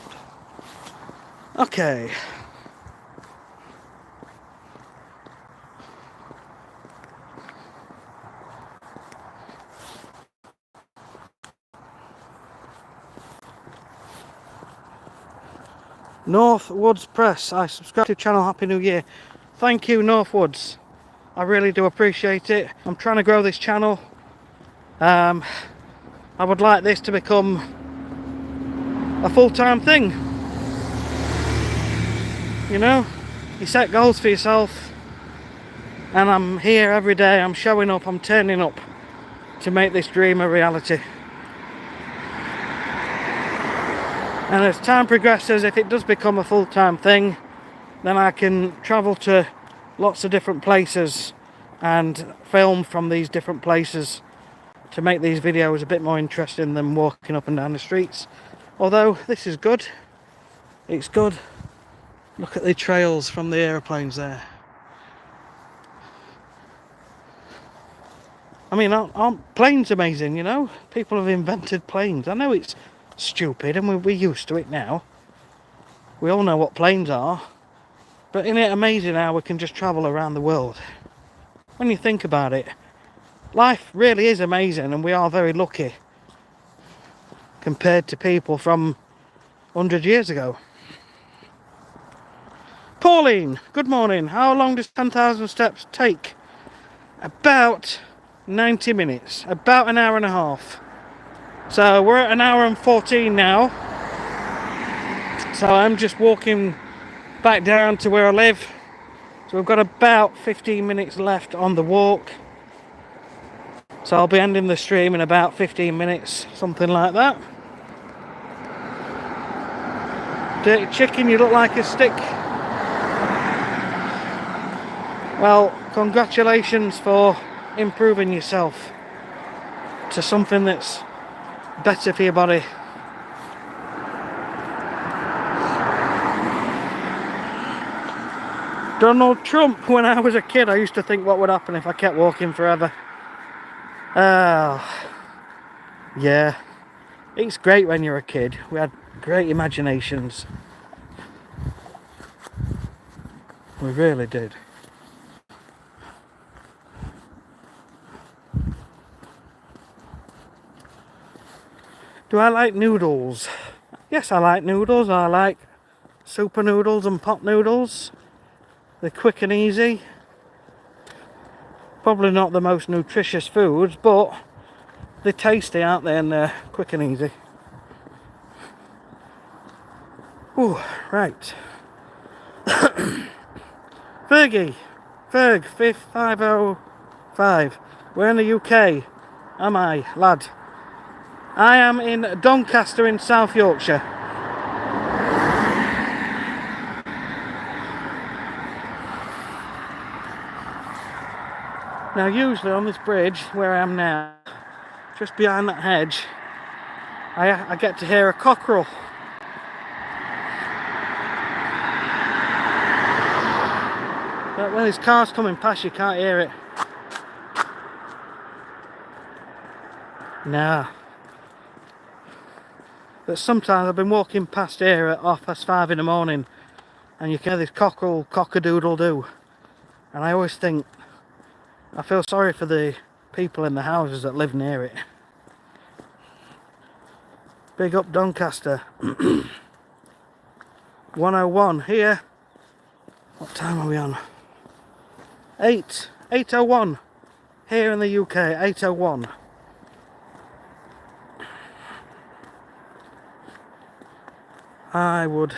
Okay. Northwoods Press. I subscribe to your channel. Happy New Year. Thank you, Northwoods. I really do appreciate it. I'm trying to grow this channel. I would like this to become a full-time thing. You know, you set goals for yourself, and I'm here every day. I'm showing up, I'm turning up to make this dream a reality. And as time progresses, if it does become a full-time thing, then I can travel to lots of different places and film from these different places to make these videos a bit more interesting than walking up and down the streets. Although this is good, it's good. Look at the trails from the aeroplanes there. I mean, aren't planes amazing, you know? People have invented planes. I know it's stupid and we're used to it now. We all know what planes are. But isn't it amazing how we can just travel around the world? When you think about it, life really is amazing, and we are very lucky compared to people from 100 years ago. Pauline, good morning. How long does 10,000 steps take? About 90 minutes, about an hour and a half. So we're at an hour and 14 now. So I'm just walking back down to where I live. So we've got about 15 minutes left on the walk. So I'll be ending the stream in about 15 minutes, something like that. Dirty Chicken, you look like a stick. Well, congratulations for improving yourself to something that's better for your body. Donald Trump, when I was a kid, I used to think what would happen if I kept walking forever. Yeah, it's great when you're a kid. We had great imaginations. We really did. Do I like noodles? Yes, I like noodles. I like super noodles and pot noodles. They're quick and easy. Probably not the most nutritious foods, but they're tasty, aren't they? And they're quick and easy. Ooh, right. Fergie. Ferg, 505. Where in the UK am I, lad? I am in Doncaster in South Yorkshire. Now usually on this bridge where I am now, just behind that hedge, I get to hear a cockerel. But when there's cars coming past, you can't hear it. Nah. But sometimes I've been walking past here at 5:30 in the morning, and you can hear this cockerel cock-a-doodle-doo. And I always think, I feel sorry for the people in the houses that live near it. Big up Doncaster. 101 here. What time are we on? 8:01 here in the UK. 8:01. I would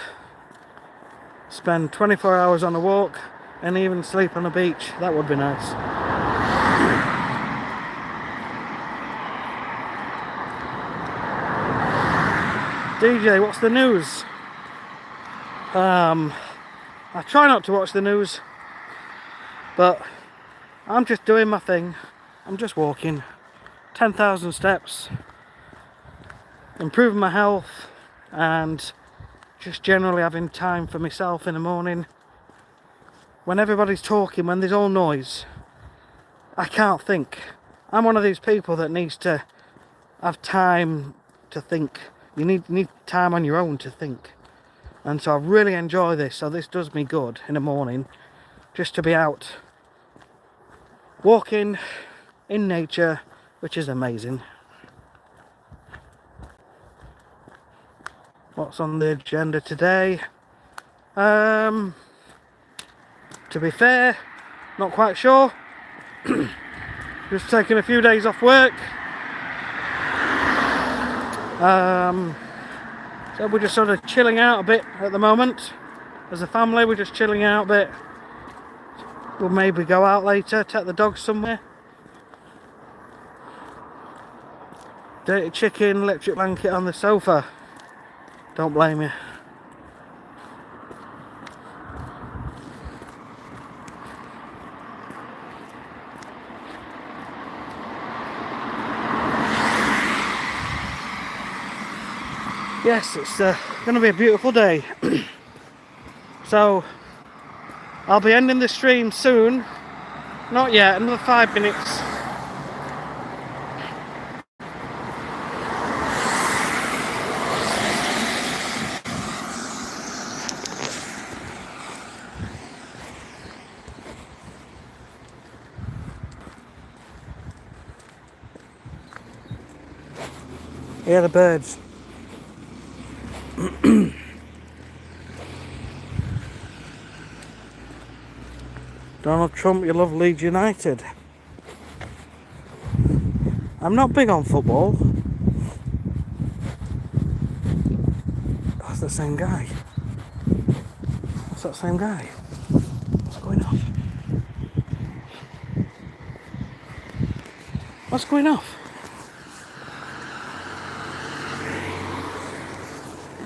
spend 24 hours on a walk and even sleep on the beach. That would be nice. DJ, what's the news? I try not to watch the news, but I'm just doing my thing. I'm just walking 10,000 steps, improving my health, and just generally having time for myself in the morning. When everybody's talking, when there's all noise, I can't think. I'm one of these people that needs to have time to think. You need time on your own to think. And so I really enjoy this. So this does me good in the morning, just to be out walking in nature, which is amazing. What's on the agenda today? To be fair, not quite sure. Just taking a few days off work. So we're just sort of chilling out a bit at the moment. As a family, we're just chilling out a bit. We'll maybe go out later, take the dogs somewhere. Dirty chicken, electric blanket on the sofa. Don't blame you. Yes, it's going to be a beautiful day. So, I'll be ending the stream soon. Not yet, another 5 minutes. Yeah, the birds. Donald Trump, you love Leeds United. I'm not big on football. That's the same guy. That's that same guy. What's going on? What's going off?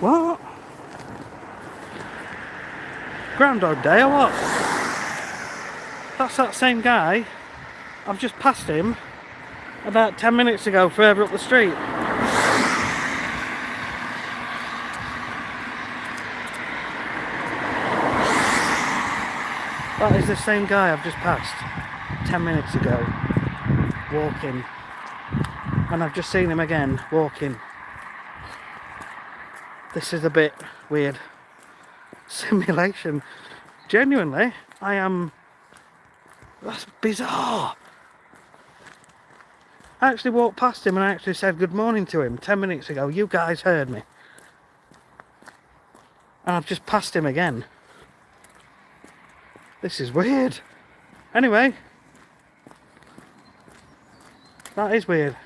What? Groundhog Day or what? That's that same guy. I've just passed him about 10 minutes ago further up the street. That is the same guy I've just passed 10 minutes ago, walking. And I've just seen him again, walking. This is a bit weird. Simulation. Genuinely, I am... That's bizarre. I actually walked past him and I actually said good morning to him 10 minutes ago. You guys heard me. And I've just passed him again. This is weird. Anyway. That is weird.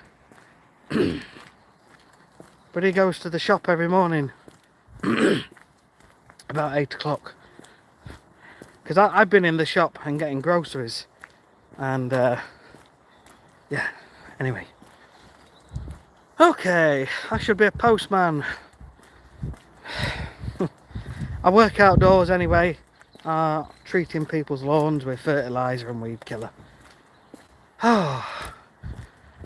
But he goes to the shop every morning. About 8 o'clock. Because I've been in the shop and getting groceries. And, yeah. Anyway. Okay. I should be a postman. I work outdoors anyway. Treating people's lawns with fertiliser and weed killer. Oh.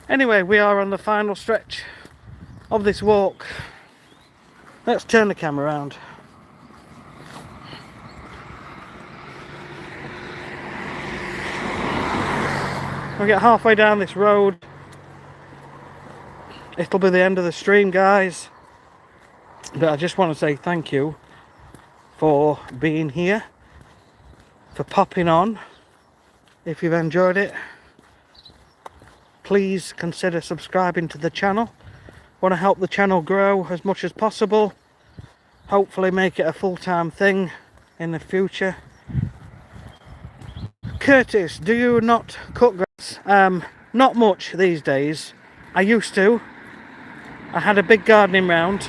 Anyway, we are on the final stretch of this walk. Let's turn the camera around. We get halfway down this road. It'll be the end of the stream, guys. But I just want to say thank you for being here, for popping on. If you've enjoyed it, please consider subscribing to the channel. Want to help the channel grow as much as possible. Hopefully make it a full-time thing in the future. Curtis, do you not cut grass? Not much these days. I used to. I had a big gardening round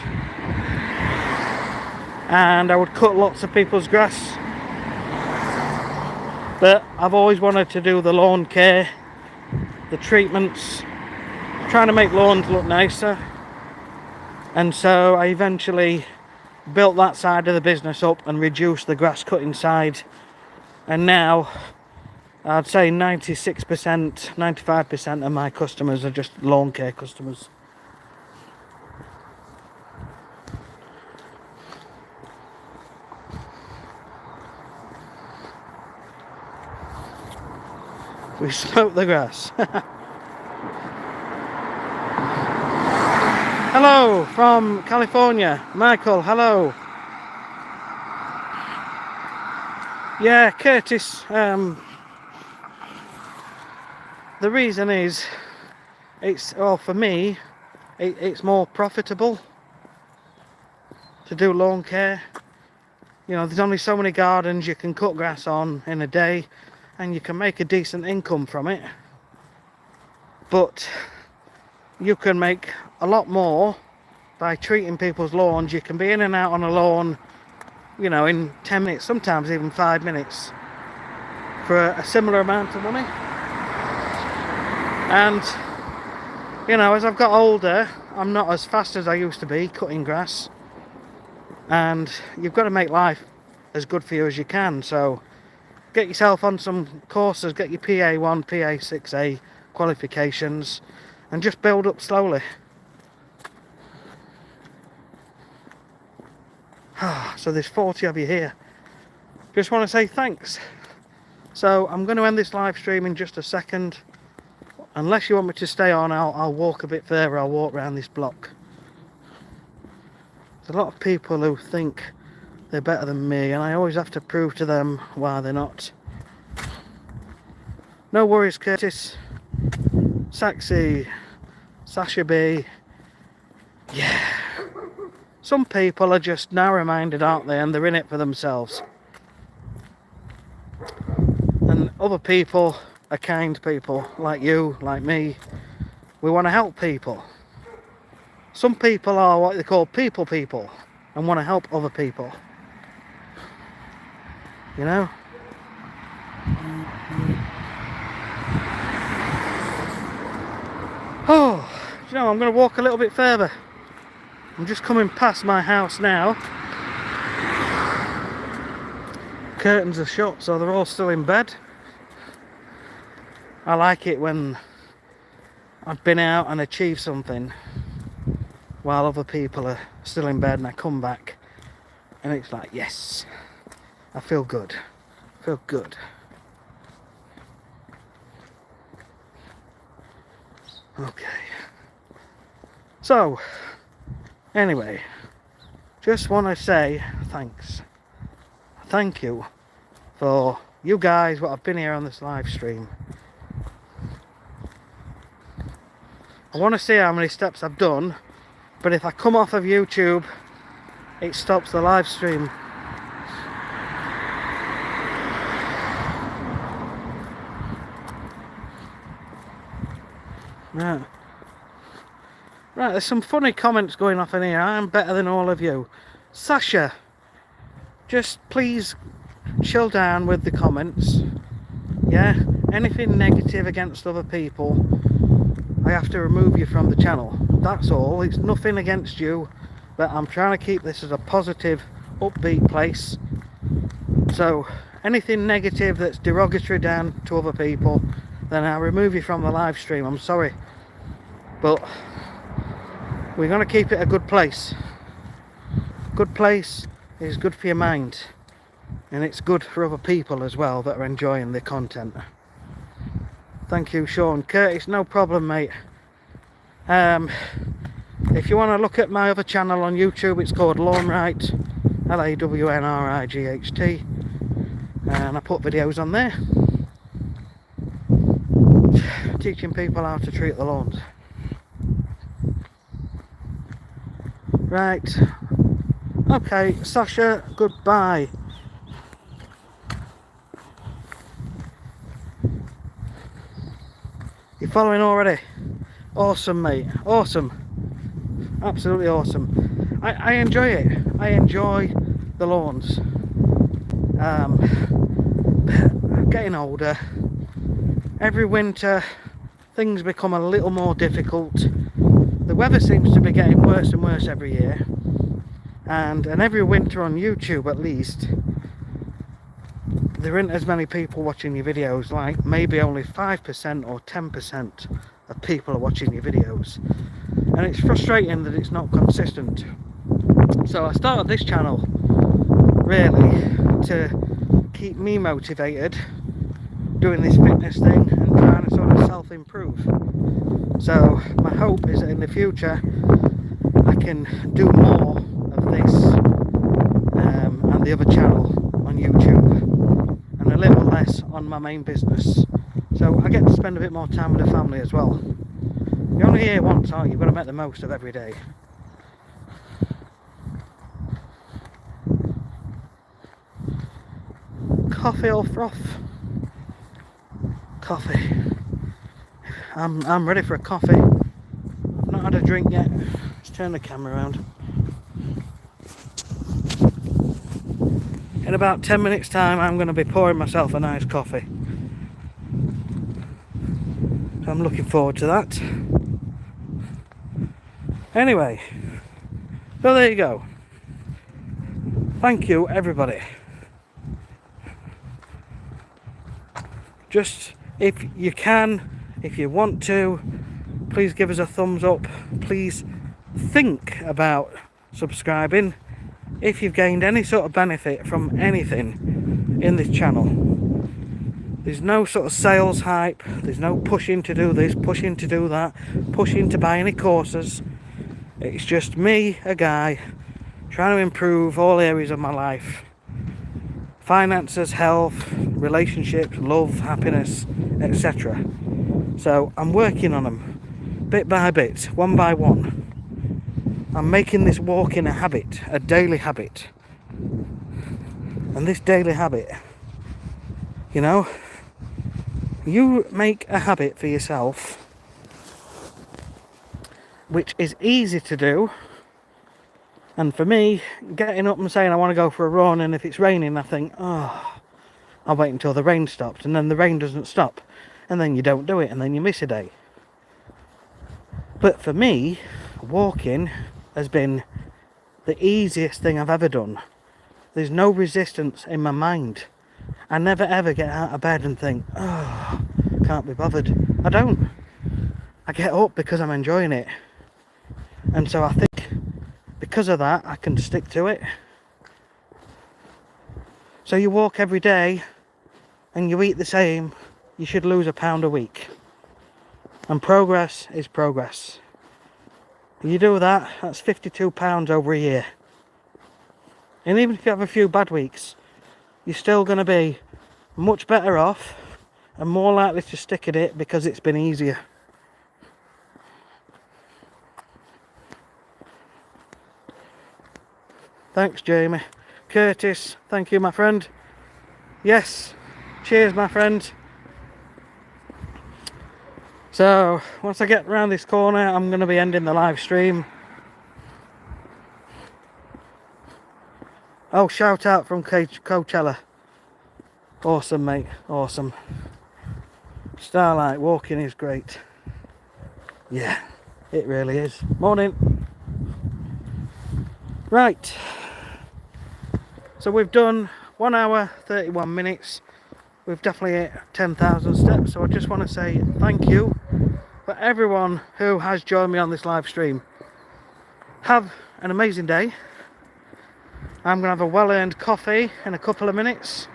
and I would cut lots of people's grass. But I've always wanted to do the lawn care, the treatments, trying to make lawns look nicer. And so I eventually built that side of the business up and reduced the grass cutting side. And now I'd say 96%, 95% of my customers are just lawn care customers. We smoke the grass. Hello from California, Michael, hello. Yeah, Curtis, the reason is, for me, it's more profitable to do lawn care. You know, there's only so many gardens you can cut grass on in a day, and you can make a decent income from it. But you can make a lot more by treating people's lawns. You can be in and out on a lawn, you know, in 10 minutes, sometimes even 5 minutes, for a similar amount of money. And, you know, as I've got older, I'm not as fast as I used to be cutting grass. And you've got to make life as good for you as you can. So get yourself on some courses, get your PA1, PA6A qualifications, and just build up slowly. So there's 40 of you here. Just want to say thanks. So I'm going to end this live stream in just a second. Unless you want me to stay on, I'll walk a bit further. I'll walk around this block. There's a lot of people who think they're better than me, and I always have to prove to them why they're not. No worries, Curtis. Saxy, Sasha B. Yeah. Some people are just narrow-minded, aren't they? And they're in it for themselves. And other people are kind people, like you, like me. We want to help people. Some people are what they call people and want to help other people. You know? Oh, you know, I'm going to walk a little bit further. I'm just coming past my house now. Curtains are shut, so they're all still in bed. I like it when I've been out and achieved something while other people are still in bed, and I come back and it's like, yes, I feel good. I feel good. Okay. So, anyway, just want to say thanks. Thank you for you guys what have been here on this live stream. I want to see how many steps I've done, but if I come off of YouTube, it stops the live stream. Right. Right, there's some funny comments going off in here. I'm better than all of you. Sasha, just please chill down with the comments. Yeah? Anything negative against other people, I have to remove you from the channel. That's all. It's nothing against you, but I'm trying to keep this as a positive, upbeat place. So, anything negative that's derogatory down to other people, then I'll remove you from the live stream. I'm sorry. But we're going to keep it a good place. Good place is good for your mind, and it's good for other people as well that are enjoying the content. Thank you, Sean. Curtis, no problem, mate. If you want to look at my other channel on YouTube, it's called Lawnright, LAWNRIGHT, and I put videos on there teaching people how to treat the lawns. Right, okay, Sasha, goodbye. You're following already? Awesome, mate, awesome, absolutely awesome. I enjoy it. I enjoy the lawns. Getting older, every winter things become a little more difficult. The weather seems to be getting worse and worse every year, and every winter on YouTube at least there aren't as many people watching your videos. Like maybe only 5% or 10% of people are watching your videos, and it's frustrating that it's not consistent. So I started this channel really to keep me motivated doing this fitness thing and trying to sort of self-improve. So my hope is that in the future I can do more of this and the other channel on YouTube, and a little less on my main business, so I get to spend a bit more time with the family as well. You're only here once, aren't you? You've got to make the most of every day. Coffee or froth? Coffee. I'm ready for a coffee. I've not had a drink yet. Let's turn the camera around. In about 10 minutes time I'm going to be pouring myself a nice coffee. So I'm looking forward to that. Anyway, so there you go. Thank you everybody. Just if you can, if you want to, please give us a thumbs up. Please think about subscribing if you've gained any sort of benefit from anything in this channel. There's no sort of sales hype, there's no pushing to do this, pushing to do that, pushing to buy any courses. It's just me, a guy, trying to improve all areas of my life. Finances, health, relationships, love, happiness, etc. So I'm working on them bit by bit, one by one. I'm making this walking a habit, a daily habit. And this daily habit, you know, you make a habit for yourself which is easy to do. And for me, getting up and saying I want to go for a run, and if it's raining I think, oh, I'll wait until the rain stops, and then the rain doesn't stop, and then you don't do it, and then you miss a day. But for me, walking has been the easiest thing I've ever done. There's no resistance in my mind. I never ever get out of bed and think, oh, can't be bothered. I don't. I get up because I'm enjoying it. And so I think because of that I can stick to it. So you walk every day and you eat the same, you should lose a pound a week. And progress is progress. You do that, that's 52 pounds over a year. And even if you have a few bad weeks, you're still going to be much better off and more likely to stick at it because it's been easier. Thanks, Jamie. Curtis, thank you, my friend. Yes, cheers, my friend. So, once I get around this corner, I'm going to be ending the live stream. Oh, shout out from Coachella. Awesome, mate, awesome. Starlight walking is great. Yeah, it really is. Morning. Right. So we've done 1 hour, 31 minutes. We've definitely hit 10,000 steps. So I just want to say thank you for everyone who has joined me on this live stream. have an amazing day. I'm going to have a well-earned coffee in a couple of minutes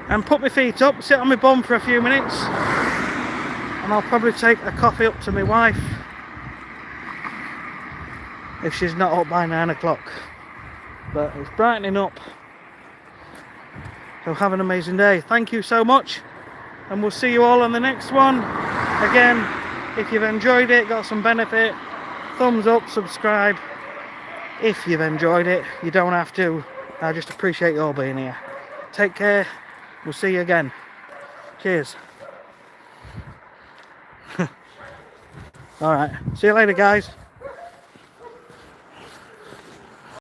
and put my feet up, sit on my bum for a few minutes, and I'll probably take a coffee up to my wife if she's not up by 9 o'clock. But it's brightening up, so have an amazing day. Thank you so much, and we'll see you all on the next one. Again, if you've enjoyed it, got some benefit, thumbs up, subscribe. If you've enjoyed it, you don't have to. I just appreciate you all being here. Take care. We'll see you again. Cheers. Alright, see you later, guys.